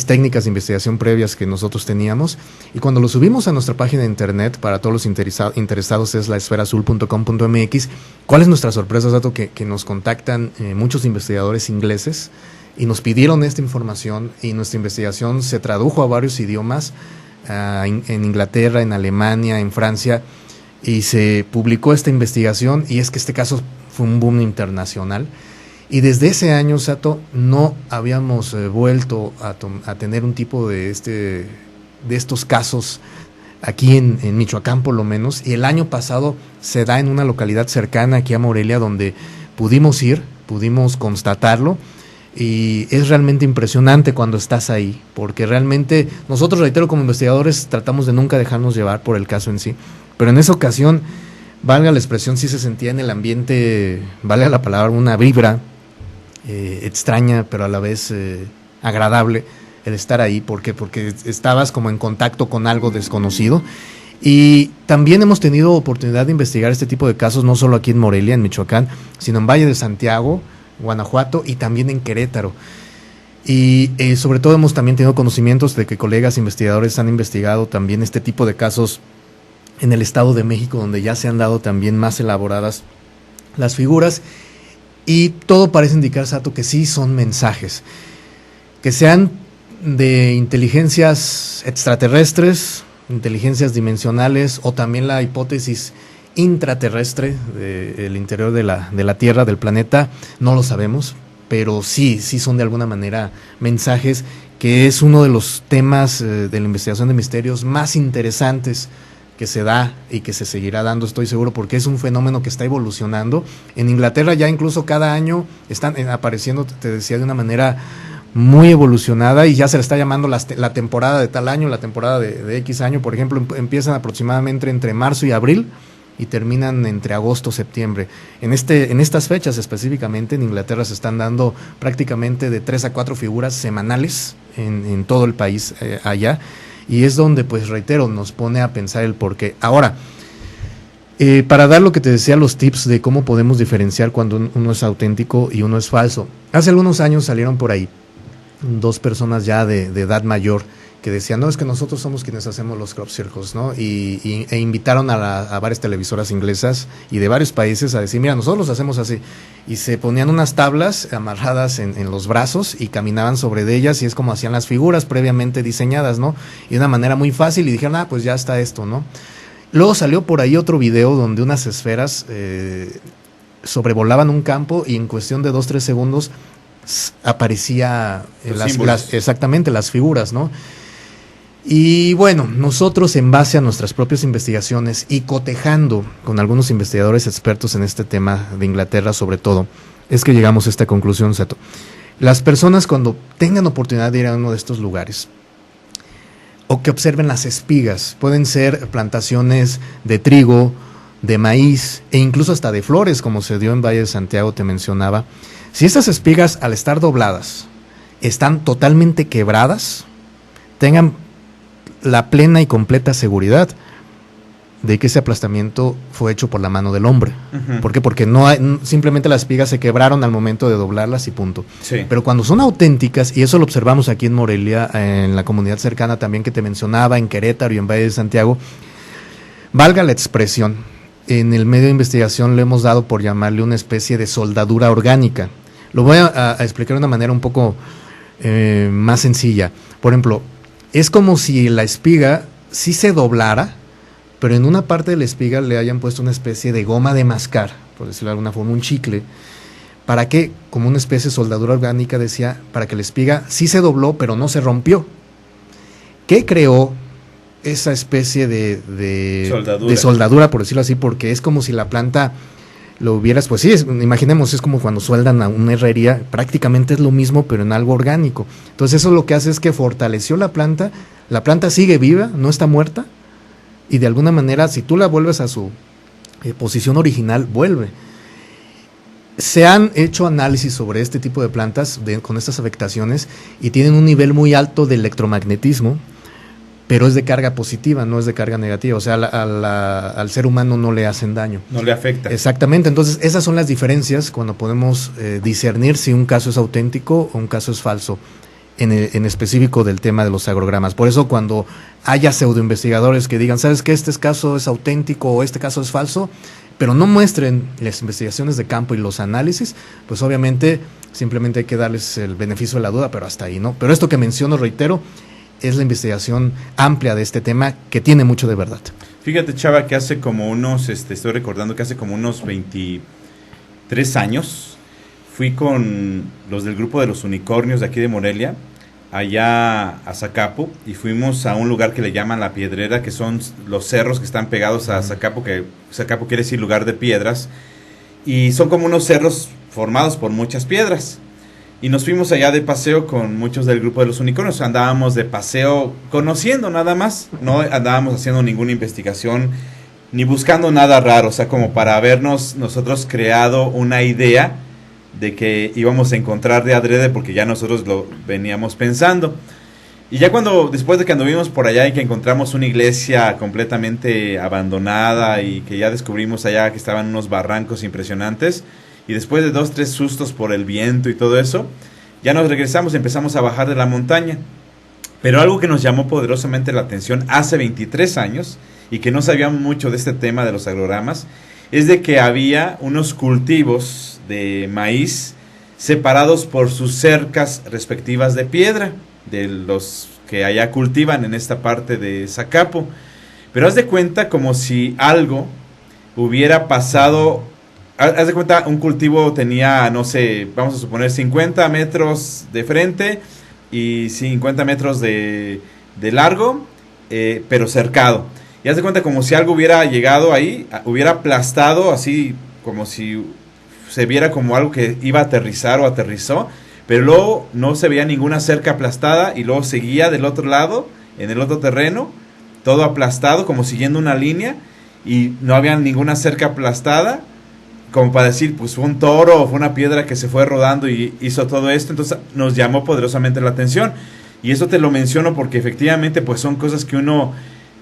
técnicas de investigación previas que nosotros teníamos, y cuando lo subimos a nuestra página de internet, para todos los interesados es laesferazul.com.mx. ¿Cuál es nuestra sorpresa, Sato? Que nos contactan muchos investigadores ingleses y nos pidieron esta información, y nuestra investigación se tradujo a varios idiomas, en Inglaterra, en Alemania, en Francia, y se publicó esta investigación, y es que este caso fue un boom internacional. Y desde ese año, Sato, no habíamos vuelto a tener un tipo de estos casos aquí en Michoacán, por lo menos. Y el año pasado se da en una localidad cercana aquí a Morelia, donde pudimos constatarlo. Y es realmente impresionante cuando estás ahí, porque realmente nosotros, reitero, como investigadores tratamos de nunca dejarnos llevar por el caso en sí. Pero en esa ocasión, valga la expresión, sí se sentía en el ambiente, valga la palabra, una vibra extraña, pero a la vez agradable el estar ahí, porque estabas como en contacto con algo desconocido. Y también hemos tenido oportunidad de investigar este tipo de casos, no solo aquí en Morelia, en Michoacán, sino en Valle de Santiago, Guanajuato, y también en Querétaro. Y sobre todo hemos también tenido conocimientos de que colegas investigadores han investigado también este tipo de casos en el Estado de México, donde ya se han dado también más elaboradas las figuras, y todo parece indicar, Sato, que sí son mensajes, que sean de inteligencias extraterrestres, inteligencias dimensionales, o también la hipótesis intraterrestre del interior de la Tierra, del planeta, no lo sabemos, pero sí son de alguna manera mensajes, que es uno de los temas de la investigación de misterios más interesantes que se da y que se seguirá dando, estoy seguro, porque es un fenómeno que está evolucionando. En Inglaterra ya incluso cada año están apareciendo, te decía, de una manera muy evolucionada, y ya se le está llamando la temporada de tal año, la temporada de X año. Por ejemplo, empiezan aproximadamente entre marzo y abril y terminan entre agosto, septiembre. En estas fechas específicamente en Inglaterra se están dando prácticamente de 3 a 4 figuras semanales en todo el país allá, y es donde, pues reitero, nos pone a pensar el por qué. Ahora, para dar lo que te decía, los tips de cómo podemos diferenciar cuando uno es auténtico y uno es falso. Hace algunos años salieron por ahí 2 personas ya de edad mayor que decían, no, es que nosotros somos quienes hacemos los crop circles, ¿no? E invitaron a varias televisoras inglesas y de varios países a decir, mira, nosotros los hacemos así. Y se ponían unas tablas amarradas en los brazos y caminaban sobre de ellas, y es como hacían las figuras previamente diseñadas, ¿no? Y de una manera muy fácil, y dijeron, pues ya está esto, ¿no? Luego salió por ahí otro video donde unas esferas sobrevolaban un campo, y en cuestión de 2-3 segundos aparecía exactamente las figuras, ¿no? Y bueno, nosotros, en base a nuestras propias investigaciones y cotejando con algunos investigadores expertos en este tema de Inglaterra sobre todo, es que llegamos a esta conclusión, Seto. Las personas, cuando tengan oportunidad de ir a uno de estos lugares, o que observen las espigas, pueden ser plantaciones de trigo, de maíz, e incluso hasta de flores, como se dio en Valle de Santiago, te mencionaba. Si estas espigas, al estar dobladas, están totalmente quebradas, tengan la plena y completa seguridad de que ese aplastamiento fue hecho por la mano del hombre. Uh-huh. ¿Por qué? Porque simplemente las espigas se quebraron al momento de doblarlas y punto. Sí. Pero cuando son auténticas, y eso lo observamos aquí en Morelia, en la comunidad cercana también que te mencionaba, en Querétaro y en Valle de Santiago, valga la expresión, en el medio de investigación le hemos dado por llamarle una especie de soldadura orgánica. Lo voy a explicar de una manera un poco más sencilla. Por ejemplo, es como si la espiga sí se doblara, pero en una parte de la espiga le hayan puesto una especie de goma de mascar, por decirlo de alguna forma, un chicle. ¿Para qué? Como una especie de soldadura orgánica, decía, para que la espiga sí se dobló, pero no se rompió. ¿Qué creó esa especie de soldadura, por decirlo así? Porque es como si la planta lo hubieras, pues sí, imaginemos, es como cuando sueldan a una herrería, prácticamente es lo mismo, pero en algo orgánico. Entonces eso lo que hace es que fortaleció la planta sigue viva, no está muerta, y de alguna manera, si tú la vuelves a su posición original, vuelve. Se han hecho análisis sobre este tipo de plantas con estas afectaciones, y tienen un nivel muy alto de electromagnetismo, pero es de carga positiva, no es de carga negativa. O sea, al ser humano no le hacen daño. No le afecta. Exactamente. Entonces, esas son las diferencias cuando podemos discernir si un caso es auténtico o un caso es falso, en específico del tema de los agrogramas. Por eso, cuando haya pseudoinvestigadores que digan, ¿sabes qué? Este caso es auténtico o este caso es falso, pero no muestren las investigaciones de campo y los análisis, pues obviamente simplemente hay que darles el beneficio de la duda, pero hasta ahí, ¿no? Pero esto que menciono, reitero, es la investigación amplia de este tema, que tiene mucho de verdad. Fíjate, Chava, que hace como unos, estoy recordando que hace como unos 23 años, fui con los del grupo de los unicornios de aquí de Morelia, allá a Zacapu, y fuimos a un lugar que le llaman La Piedrera, que son los cerros que están pegados a Zacapu, que Zacapu quiere decir lugar de piedras, y son como unos cerros formados por muchas piedras. Y nos fuimos allá de paseo con muchos del grupo de los unicornios. Andábamos de paseo conociendo nada más. No andábamos haciendo ninguna investigación ni buscando nada raro. O sea, como para habernos nosotros creado una idea de que íbamos a encontrar de adrede, porque ya nosotros lo veníamos pensando. Y ya después de que anduvimos por allá y que encontramos una iglesia completamente abandonada, y que ya descubrimos allá que estaban unos barrancos impresionantes, y después de 2-3 sustos por el viento y todo eso, ya nos regresamos y empezamos a bajar de la montaña. Pero algo que nos llamó poderosamente la atención hace 23 años, y que no sabíamos mucho de este tema de los agrogramas, es de que había unos cultivos de maíz separados por sus cercas respectivas de piedra, de los que allá cultivan en esta parte de Zacapo. Pero haz de cuenta como si algo hubiera pasado. Haz de cuenta, un cultivo tenía, no sé, vamos a suponer 50 metros de frente y 50 metros de largo, pero cercado. Y haz de cuenta como si algo hubiera llegado ahí, hubiera aplastado, así como si se viera como algo que iba a aterrizar o aterrizó, pero luego no se veía ninguna cerca aplastada y luego seguía del otro lado, en el otro terreno, todo aplastado, como siguiendo una línea, y no había ninguna cerca aplastada, como para decir, pues fue un toro o fue una piedra que se fue rodando y hizo todo esto. Entonces nos llamó poderosamente la atención. Y eso te lo menciono porque efectivamente pues son cosas que uno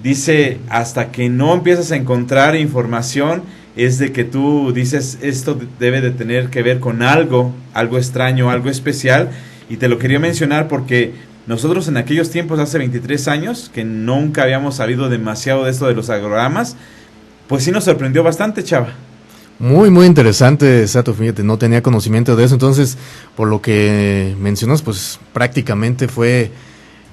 dice, hasta que no empiezas a encontrar información, es de que tú dices, esto debe de tener que ver con algo extraño, algo especial. Y te lo quería mencionar porque nosotros en aquellos tiempos, hace 23 años, que nunca habíamos sabido demasiado de esto de los agrogramas, pues sí nos sorprendió bastante, Chava. Muy, muy interesante, Sato, fíjate, no tenía conocimiento de eso. Entonces, por lo que mencionas, pues prácticamente fue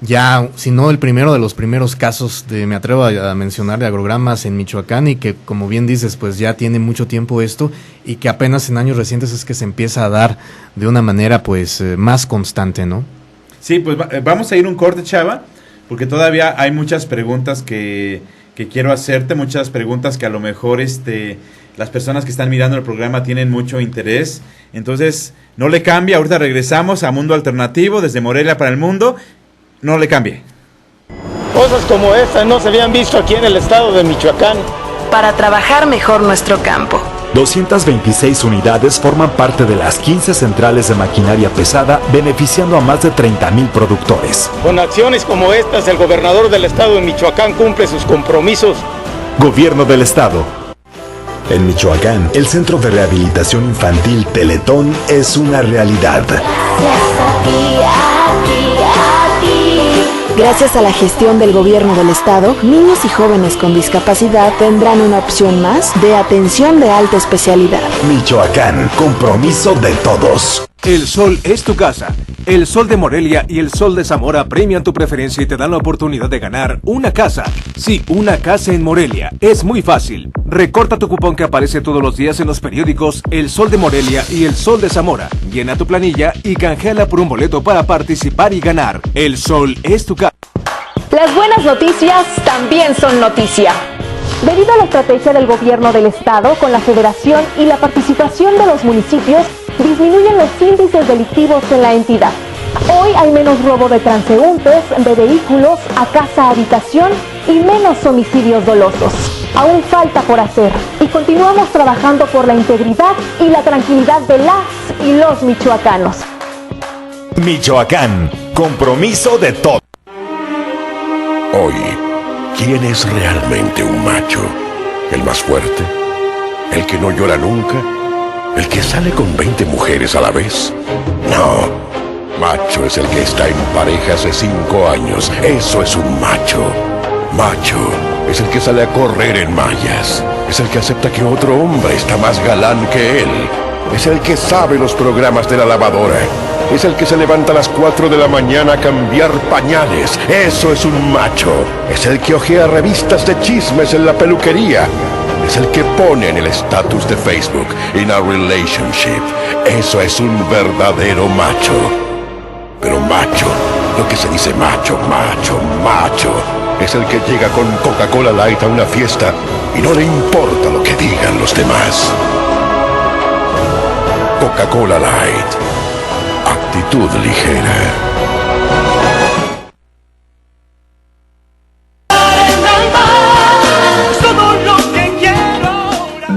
ya, si no el primero de los primeros casos me atrevo a mencionar, de agrogramas en Michoacán, y que, como bien dices, pues ya tiene mucho tiempo esto, y que apenas en años recientes es que se empieza a dar de una manera, pues, más constante, ¿no? Sí, pues vamos a ir un corte, Chava, porque todavía hay muchas preguntas que quiero hacerte, muchas preguntas que a lo mejor las personas que están mirando el programa tienen mucho interés. Entonces, no le cambie, ahorita regresamos a Mundo Alternativo desde Morelia para el Mundo. No le cambie. Cosas como estas no se habían visto aquí en el estado de Michoacán. Para trabajar mejor nuestro campo. 226 unidades forman parte de las 15 centrales de maquinaria pesada, beneficiando a más de 30,000 productores. Con acciones como estas, el gobernador del estado de Michoacán cumple sus compromisos. Gobierno del estado. En Michoacán, el Centro de Rehabilitación Infantil Teletón es una realidad. Gracias a la gestión del gobierno del estado, niños y jóvenes con discapacidad tendrán una opción más de atención de alta especialidad. Michoacán, compromiso de todos. El Sol es tu casa. El Sol de Morelia y el Sol de Zamora premian tu preferencia y te dan la oportunidad de ganar una casa. Sí, una casa en Morelia. Es muy fácil. Recorta tu cupón que aparece todos los días en los periódicos El Sol de Morelia y El Sol de Zamora. Llena tu planilla y canjeala por un boleto para participar y ganar. El Sol es tu casa. Las buenas noticias también son noticia. Debido a la estrategia del gobierno del estado con la federación y la participación de los municipios, disminuyen los índices delictivos en la entidad. Hoy hay menos robo de transeúntes, de vehículos a casa habitación y menos homicidios dolosos. Aún falta por hacer y continuamos trabajando por la integridad y la tranquilidad de las y los michoacanos. Michoacán, compromiso de todos. Hoy, ¿quién es realmente un macho? ¿El más fuerte? ¿El que no llora nunca? ¿El que sale con 20 mujeres a la vez? No, macho es el que está en pareja hace 5 años. Eso es un macho. Macho es el que sale a correr en mallas. Es el que acepta que otro hombre está más galán que él. Es el que sabe los programas de la lavadora. Es el que se levanta a las 4 de la mañana a cambiar pañales. Eso es un macho. Es el que hojea revistas de chismes en la peluquería. Es el que pone en el estatus de Facebook "in a relationship". Eso es un verdadero macho. Pero macho, lo que se dice macho, es el que llega con Coca-Cola Light a una fiesta y no le importa lo que digan los demás. Coca-Cola Light. Actitud ligera.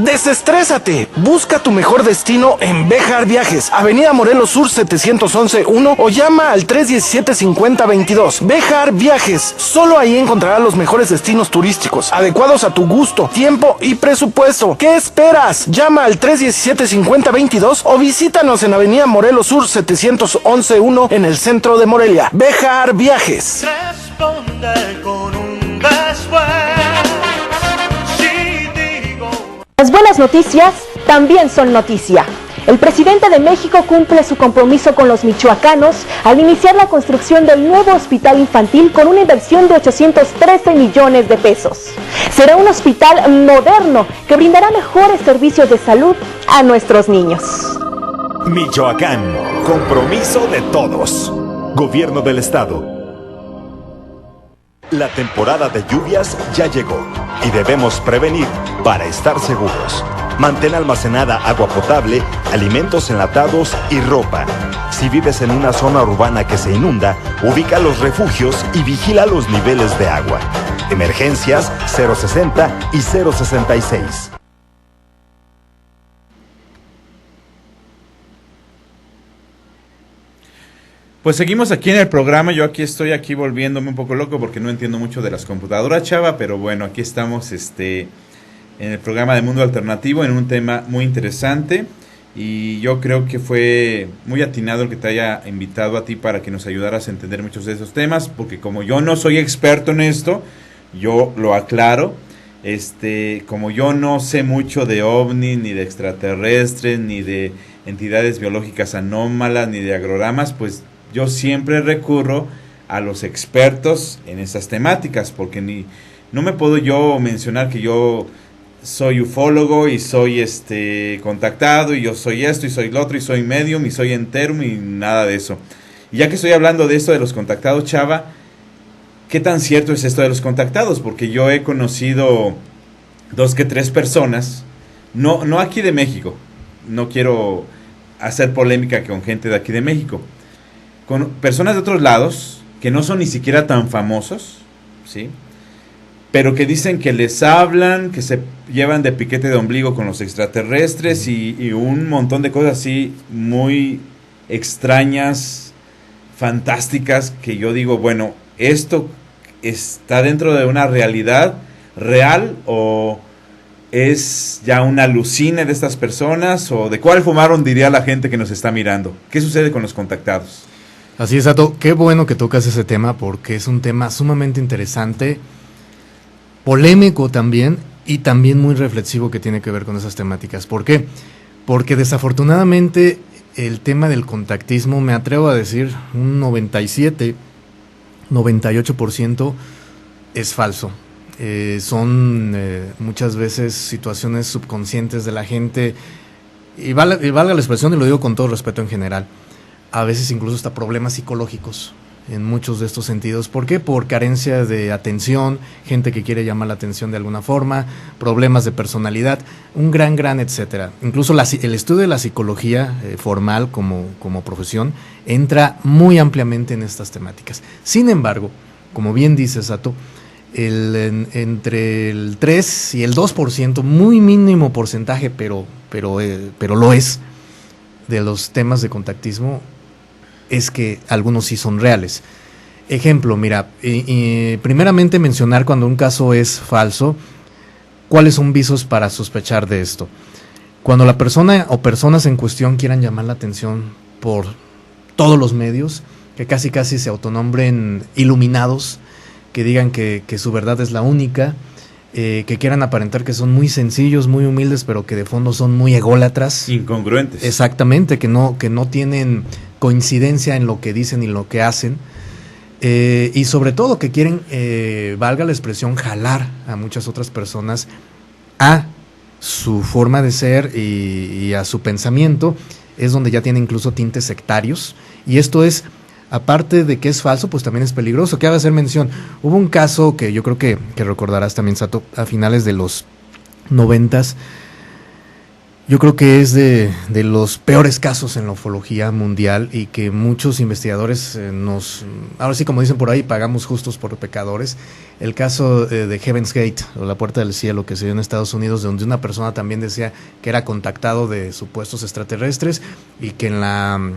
Desestrésate, busca tu mejor destino en Bejar Viajes, Avenida Morelos Sur 711-1 o llama al 317-5022. Bejar Viajes, solo ahí encontrarás los mejores destinos turísticos, adecuados a tu gusto, tiempo y presupuesto. ¿Qué esperas? Llama al 317-5022 o visítanos en Avenida Morelos Sur 711-1 en el centro de Morelia. Bejar Viajes. Las buenas buenas noticias también son noticia. El presidente de México cumple su compromiso con los michoacanos al iniciar la construcción del nuevo hospital infantil con una inversión de 813 millones de pesos. Será un hospital moderno que brindará mejores servicios de salud a nuestros niños. Michoacán, compromiso de todos. Gobierno del Estado. La temporada de lluvias ya llegó y debemos prevenir para estar seguros. Mantén almacenada agua potable, alimentos enlatados y ropa. Si vives en una zona urbana que se inunda, ubica los refugios y vigila los niveles de agua. Emergencias 060 y 066. Pues seguimos aquí en el programa. Yo estoy volviéndome un poco loco porque no entiendo mucho de las computadoras, Chava, pero bueno, aquí estamos en el programa de Mundo Alternativo en un tema muy interesante y yo creo que fue muy atinado el que te haya invitado a ti para que nos ayudaras a entender muchos de esos temas, porque como yo no soy experto en esto, yo lo aclaro, como yo no sé mucho de ovnis, ni de extraterrestres, ni de entidades biológicas anómalas, ni de agrogramas, pues yo siempre recurro a los expertos en estas temáticas, porque no me puedo yo mencionar que yo soy ufólogo y soy contactado y yo soy esto y soy lo otro y soy medium y soy enterum y nada de eso. Y ya que estoy hablando de esto de los contactados, Chava, ¿qué tan cierto es esto de los contactados? Porque yo he conocido 2 que 3 personas, no aquí de México, no quiero hacer polémica con gente de aquí de México, con personas de otros lados que no son ni siquiera tan famosos, ¿sí?, pero que dicen que les hablan, que se llevan de piquete de ombligo con los extraterrestres y un montón de cosas así muy extrañas, fantásticas, que yo digo, bueno, ¿esto está dentro de una realidad real o es ya una alucine de estas personas? ¿O de cuál fumaron, diría la gente que nos está mirando? ¿Qué sucede con los contactados? Así es, Sato, qué bueno que tocas ese tema porque es un tema sumamente interesante, polémico también y también muy reflexivo que tiene que ver con esas temáticas. ¿Por qué? Porque desafortunadamente el tema del contactismo, me atrevo a decir, un 97, 98% es falso. Son muchas veces situaciones subconscientes de la gente y valga la expresión y lo digo con todo respeto en general, a veces incluso hasta problemas psicológicos en muchos de estos sentidos. ¿Por qué? Por carencia de atención, gente que quiere llamar la atención de alguna forma, problemas de personalidad, un gran etcétera. Incluso el estudio de la psicología formal como profesión entra muy ampliamente en estas temáticas. Sin embargo, como bien dice Sato, entre el 3 y el 2%, muy mínimo porcentaje, pero lo es, de los temas de contactismo, es que algunos sí son reales. Ejemplo, mira, primeramente mencionar cuando un caso es falso, cuáles son visos para sospechar de esto. Cuando la persona o personas en cuestión quieran llamar la atención por todos los medios, que casi se autonombren iluminados, que digan que su verdad es la única, que quieran aparentar que son muy sencillos, muy humildes, pero que de fondo son muy ególatras. Incongruentes. Exactamente, que no tienen coincidencia en lo que dicen y lo que hacen, y sobre todo que quieren, valga la expresión, jalar a muchas otras personas a su forma de ser y a su pensamiento, es donde ya tiene incluso tintes sectarios, y esto es, aparte de que es falso, pues también es peligroso. Cabe hacer mención, hubo un caso que yo creo que recordarás también, Sato, a finales de los 90s, yo creo que es de los peores casos en la ufología mundial y que muchos investigadores ahora sí, como dicen por ahí, pagamos justos por pecadores. El caso de Heaven's Gate, o la Puerta del Cielo, que se dio en Estados Unidos, donde una persona también decía que era contactado de supuestos extraterrestres y que en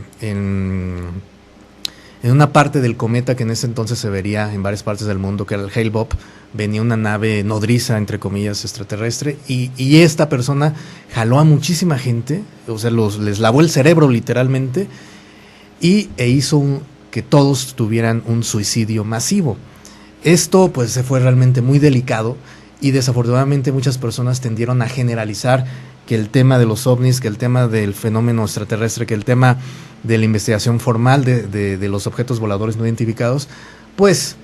una parte del cometa que en ese entonces se vería en varias partes del mundo, que era el Hale-Bopp, venía una nave nodriza, entre comillas, extraterrestre, y esta persona jaló a muchísima gente, o sea, les lavó el cerebro literalmente, e hizo que todos tuvieran un suicidio masivo. Esto pues se fue realmente muy delicado, y desafortunadamente muchas personas tendieron a generalizar que el tema de los ovnis, que el tema del fenómeno extraterrestre, que el tema de la investigación formal de los objetos voladores no identificados, pues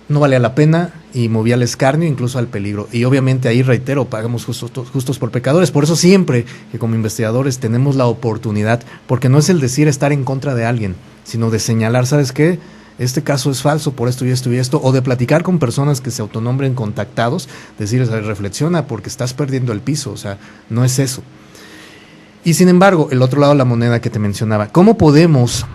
no valía la pena y movía al escarnio, incluso al peligro. Y obviamente ahí, reitero, pagamos justos por pecadores. Por eso siempre que como investigadores tenemos la oportunidad, porque no es el decir estar en contra de alguien, sino de señalar, ¿sabes qué? Este caso es falso por esto y esto y esto, o de platicar con personas que se autonombren contactados, decirles, reflexiona porque estás perdiendo el piso, o sea, no es eso. Y sin embargo, el otro lado de la moneda que te mencionaba, ¿cómo podemos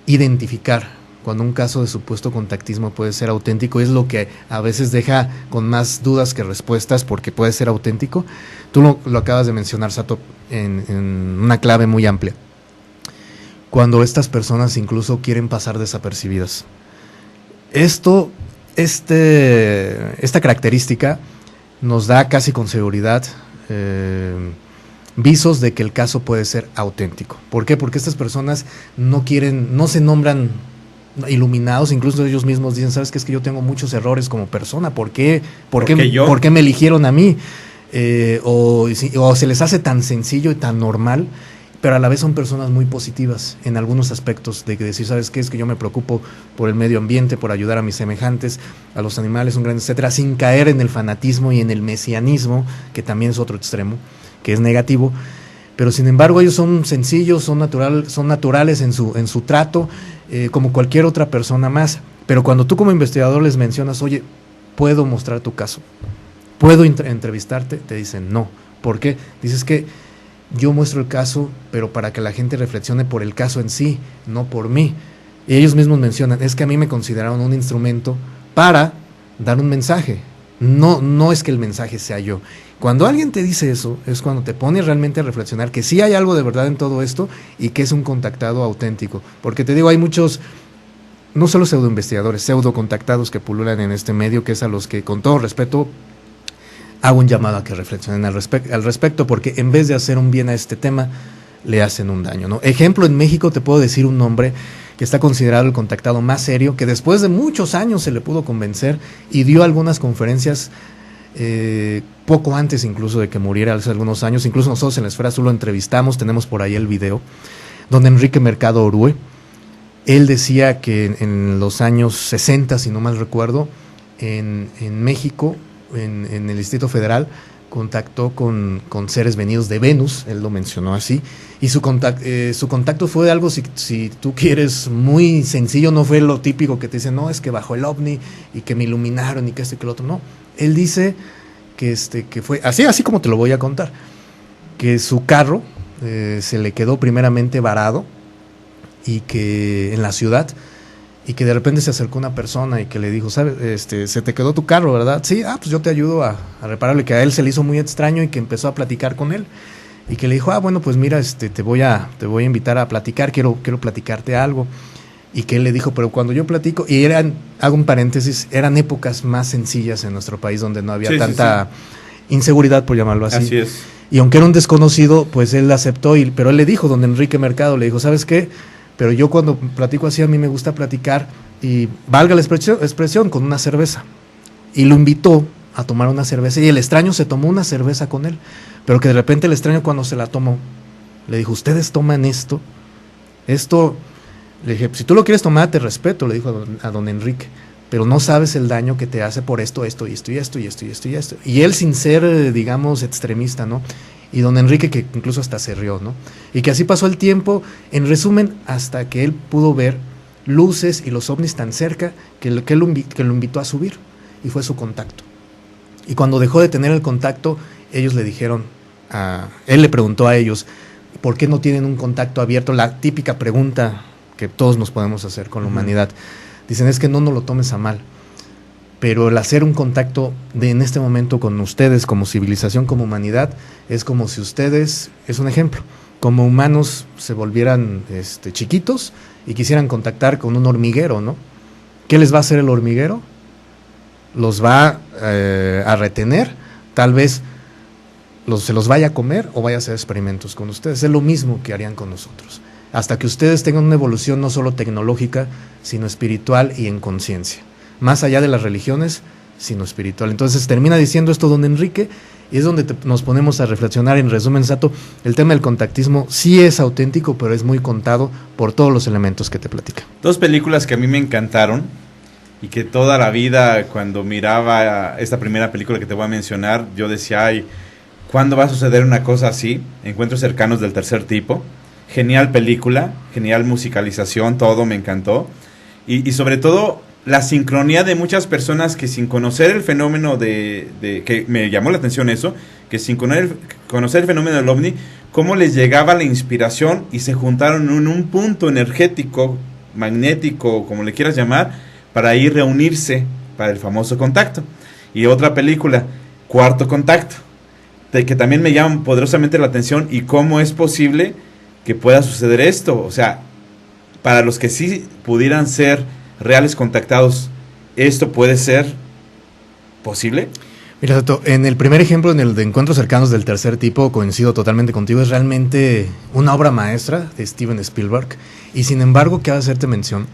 identificar cuando un caso de supuesto contactismo puede ser auténtico? Es lo que a veces deja con más dudas que respuestas, porque puede ser auténtico. Tú lo acabas de mencionar, Sato, en una clave muy amplia. Cuando estas personas incluso quieren pasar desapercibidas. Esta característica nos da casi con seguridad visos de que el caso puede ser auténtico. ¿Por qué? Porque estas personas no se nombran iluminados, incluso ellos mismos dicen, ¿sabes qué? Es que yo tengo muchos errores como persona, ¿por qué me eligieron a mí? O se les hace tan sencillo y tan normal, pero a la vez son personas muy positivas en algunos aspectos, de que decir, ¿sabes qué? Es que yo me preocupo por el medio ambiente, por ayudar a mis semejantes, a los animales, un gran etcétera, sin caer en el fanatismo y en el mesianismo, que también es otro extremo, que es negativo. Pero sin embargo ellos son sencillos, son naturales en su trato, como cualquier otra persona más. Pero cuando tú como investigador les mencionas, oye, ¿puedo mostrar tu caso? ¿Puedo entrevistarte? Te dicen no. ¿Por qué? Dices que yo muestro el caso, pero para que la gente reflexione por el caso en sí, no por mí. Y ellos mismos mencionan, es que a mí me consideraron un instrumento para dar un mensaje. No es que el mensaje sea yo. Cuando alguien te dice eso, es cuando te pone realmente a reflexionar que sí hay algo de verdad en todo esto y que es un contactado auténtico. Porque te digo, hay muchos, no solo pseudoinvestigadores, pseudocontactados que pululan en este medio, que es a los que, con todo respeto, hago un llamado a que reflexionen al respecto, porque en vez de hacer un bien a este tema, le hacen un daño, ¿no? Ejemplo, en México te puedo decir un nombre que está considerado el contactado más serio, que después de muchos años se le pudo convencer y dio algunas conferencias poco antes incluso de que muriera, hace algunos años. Incluso nosotros en la Esfera Azul lo entrevistamos, tenemos por ahí el video, don Enrique Mercado Orue. Él decía que en los años 60, si no mal recuerdo, en México, en el Distrito Federal, contactó con seres venidos de Venus, él lo mencionó así, y su contacto fue algo, si tú quieres, muy sencillo. No fue lo típico que te dicen, no, es que bajó el ovni y que me iluminaron y que esto y que lo otro. No, él dice que fue así como te lo voy a contar, que su carro se le quedó primeramente varado y que en la ciudad, y que de repente se acercó una persona y que le dijo, ¿sabes? Se te quedó tu carro, ¿verdad? Sí, pues yo te ayudo a repararlo. Y que a él se le hizo muy extraño y que empezó a platicar con él. Y que le dijo, bueno, pues mira, te voy a invitar a platicar, quiero platicarte algo. Y que él le dijo, pero cuando yo platico, y hago un paréntesis, eran épocas más sencillas en nuestro país donde no había tanta inseguridad, por llamarlo así. Así es. Y aunque era un desconocido, pues él aceptó, pero él le dijo, don Enrique Mercado, le dijo, ¿sabes qué? Pero yo cuando platico así, a mí me gusta platicar, y valga la expresión, con una cerveza. Y lo invitó a tomar una cerveza, y el extraño se tomó una cerveza con él, pero que de repente el extraño, cuando se la tomó, le dijo, ¿ustedes toman esto? Le dije, si tú lo quieres tomar, te respeto, le dijo a don Enrique, pero no sabes el daño que te hace por esto, y esto, y esto, y esto, y esto. Y él, sin ser, digamos, extremista, ¿no? Y don Enrique, que incluso hasta se rió, ¿no? Y que así pasó el tiempo, en resumen, hasta que él pudo ver luces y los ovnis tan cerca que lo invitó a subir, y fue su contacto. Y cuando dejó de tener el contacto, ellos le dijeron, él le preguntó a ellos, ¿por qué no tienen un contacto abierto? La típica pregunta que todos nos podemos hacer con la humanidad. Dicen, es que no nos lo tomes a mal, pero el hacer un contacto en este momento con ustedes como civilización, como humanidad, es como si ustedes, es un ejemplo, como humanos se volvieran chiquitos y quisieran contactar con un hormiguero, ¿no? ¿Qué les va a hacer el hormiguero? Los va a retener, tal vez se los vaya a comer o vaya a hacer experimentos con ustedes. Es lo mismo que harían con nosotros, hasta que ustedes tengan una evolución no solo tecnológica, sino espiritual y en conciencia. Más allá de las religiones, sino espiritual. Entonces termina diciendo esto don Enrique, y es donde nos ponemos a reflexionar. En resumen, Sato, el tema del contactismo sí es auténtico, pero es muy contado por todos los elementos que te platica. Dos películas que a mí me encantaron y que toda la vida cuando miraba esta primera película que te voy a mencionar, yo decía, ay, ¿cuándo va a suceder una cosa así? Encuentros cercanos del tercer tipo. Genial película, genial musicalización, todo me encantó. Y sobre todo la sincronía de muchas personas que sin conocer el fenómeno que me llamó la atención eso, que sin conocer el fenómeno del OVNI, cómo les llegaba la inspiración y se juntaron en un punto energético, magnético, como le quieras llamar, para ir reunirse para el famoso contacto. Y otra película, Cuarto Contacto, que también me llama poderosamente la atención, y cómo es posible que pueda suceder esto. O sea, para los que sí pudieran ser reales contactados, ¿esto puede ser posible? Mira, Sato, en el primer ejemplo, en el de Encuentros Cercanos del Tercer Tipo, coincido totalmente contigo, es realmente una obra maestra de Steven Spielberg, y sin embargo, quiero hacerte mención,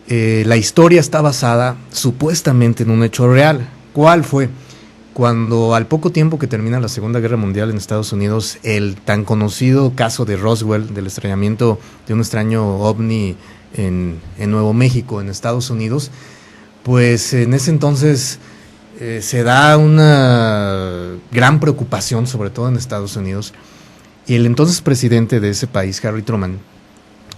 la historia está basada supuestamente en un hecho real. ¿Cuál fue? Cuando al poco tiempo que termina la Segunda Guerra Mundial en Estados Unidos, el tan conocido caso de Roswell, del estrellamiento de un extraño ovni en Nuevo México, en Estados Unidos, pues en ese entonces se da una gran preocupación, sobre todo en Estados Unidos, y el entonces presidente de ese país, Harry Truman,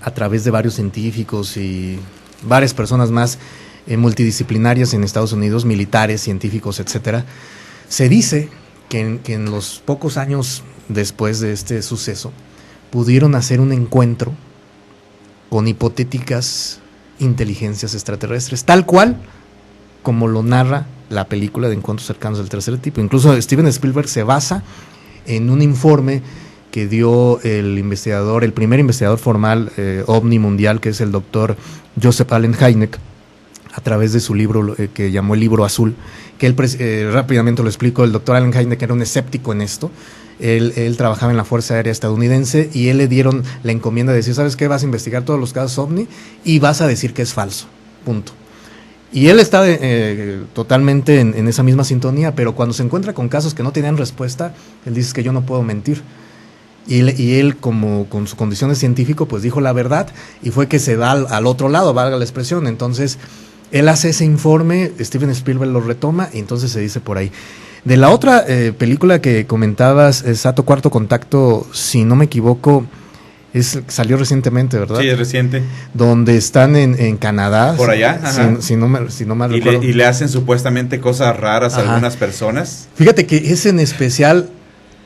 a través de varios científicos y varias personas más multidisciplinarias en Estados Unidos, militares, científicos, etcétera, se dice que en los pocos años después de este suceso pudieron hacer un encuentro con hipotéticas inteligencias extraterrestres, tal cual como lo narra la película de Encuentros Cercanos del Tercer Tipo. Incluso Steven Spielberg se basa en un informe que dio el primer investigador formal ovni mundial, que es el doctor Joseph Allen Hynek, a través de su libro que llamó el Libro Azul, que él rápidamente lo explico. El doctor Allen Hynek era un escéptico en esto. Él trabajaba en la Fuerza Aérea Estadounidense, y él le dieron la encomienda de decir, ¿sabes qué? Vas a investigar todos los casos OVNI y vas a decir que es falso, punto. Y él está totalmente en esa misma sintonía, pero cuando se encuentra con casos que no tenían respuesta, él dice que yo no puedo mentir. Y él, como con su condición de científico, pues dijo la verdad, y fue que se da al otro lado, valga la expresión. Entonces, él hace ese informe, Steven Spielberg lo retoma, y entonces se dice por ahí. De la otra película que comentabas, Sato, Cuarto Contacto, si no me equivoco, salió recientemente, ¿verdad? Sí, es reciente. Donde están en Canadá. Por allá. Si no mal recuerdo. Y le hacen supuestamente cosas raras a algunas personas. Fíjate que es en especial,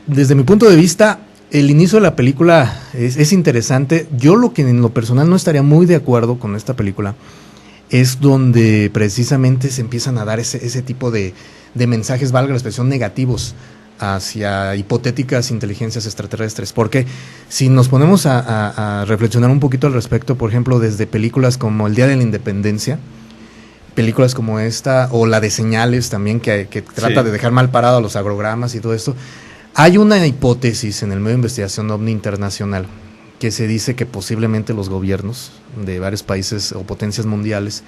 desde mi punto de vista, el inicio de la película es interesante. Yo lo que en lo personal no estaría muy de acuerdo con esta película es donde precisamente se empiezan a dar ese tipo de mensajes, valga la expresión, negativos hacia hipotéticas inteligencias extraterrestres. Porque si nos ponemos a reflexionar un poquito al respecto, por ejemplo, desde películas como El Día de la Independencia, películas como esta, o la de Señales también, que trata de dejar mal parado a los agrogramas y todo esto, hay una hipótesis en el medio de investigación OVNI internacional que se dice que posiblemente los gobiernos de varios países o potencias mundiales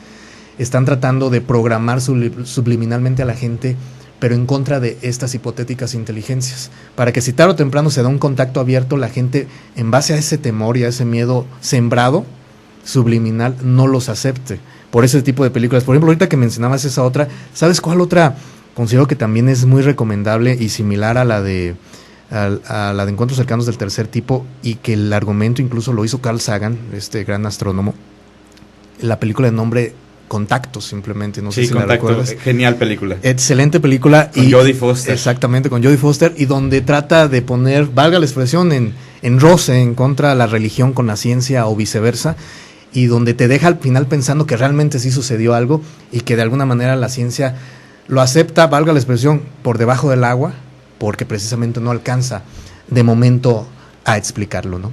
están tratando de programar subliminalmente a la gente, pero en contra de estas hipotéticas inteligencias, para que si tarde o temprano se da un contacto abierto, la gente, en base a ese temor y a ese miedo sembrado, subliminal, no los acepte. Por ese tipo de películas. Por ejemplo, ahorita que mencionabas esa otra, ¿sabes cuál otra considero que también es muy recomendable y similar a la de Encuentros Cercanos del Tercer Tipo, y que el argumento incluso lo hizo Carl Sagan, este gran astrónomo? La película de nombre Contacto, simplemente, no sé si Contacto, la recuerdas. Genial película. Excelente película. Con Jodie Foster. Exactamente, con Jodie Foster, y donde trata de poner, valga la expresión, en roce en contra de la religión con la ciencia o viceversa, y donde te deja al final pensando que realmente sí sucedió algo y que de alguna manera la ciencia lo acepta, valga la expresión, por debajo del agua, porque precisamente no alcanza de momento a explicarlo, ¿no?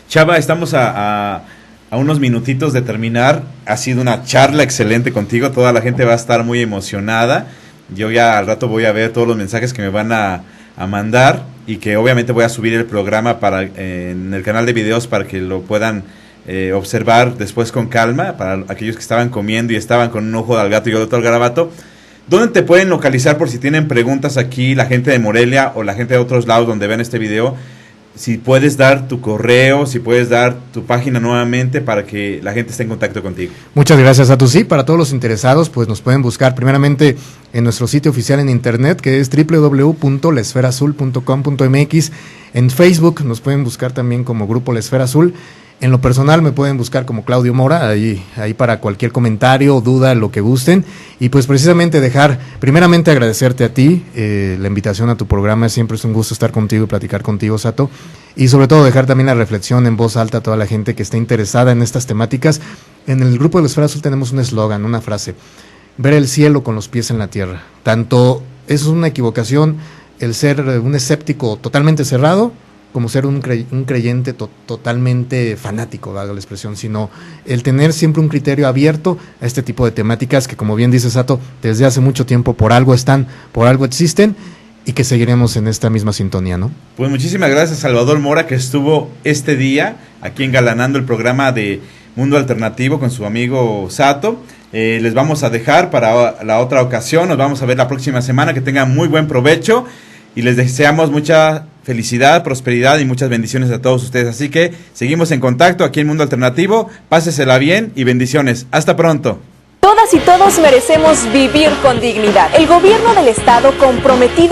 Chava, estamos a unos minutitos de terminar. Ha sido una charla excelente contigo, toda la gente va a estar muy emocionada. Yo ya al rato voy a ver todos los mensajes que me van a mandar, y que obviamente voy a subir el programa en el canal de videos para que lo puedan observar después con calma, para aquellos que estaban comiendo y estaban con un ojo al gato y otro al garabato. ¿Dónde te pueden localizar por si tienen preguntas aquí la gente de Morelia o la gente de otros lados donde ven este video? Si puedes dar tu correo, si puedes dar tu página nuevamente para que la gente esté en contacto contigo. Muchas gracias a tu sí. Para todos los interesados, pues nos pueden buscar primeramente en nuestro sitio oficial en internet, que es www.laesferazul.com.mx. En Facebook nos pueden buscar también como Grupo La Esfera Azul. En lo personal me pueden buscar como Claudio Mora, ahí para cualquier comentario, duda, lo que gusten. Y pues precisamente primeramente agradecerte a ti, la invitación a tu programa. Siempre es un gusto estar contigo y platicar contigo, Sato. Y sobre todo dejar también la reflexión en voz alta a toda la gente que esté interesada en estas temáticas. En el Grupo de La Esfera Azul tenemos un eslogan, una frase: ver el cielo con los pies en la tierra. Tanto eso es una equivocación, el ser un escéptico totalmente cerrado, como ser un creyente totalmente fanático, valga la expresión, sino el tener siempre un criterio abierto a este tipo de temáticas que, como bien dice Sato, desde hace mucho tiempo por algo están, por algo existen, y que seguiremos en esta misma sintonía, ¿no? Pues muchísimas gracias, Salvador Mora, que estuvo este día aquí engalanando el programa de Mundo Alternativo con su amigo Sato. Les vamos a dejar para la otra ocasión, nos vamos a ver la próxima semana, que tengan muy buen provecho y les deseamos mucha felicidad, prosperidad y muchas bendiciones a todos ustedes. Así que seguimos en contacto aquí en Mundo Alternativo. Pásesela bien y bendiciones. Hasta pronto. Todas y todos merecemos vivir con dignidad. El gobierno del estado comprometido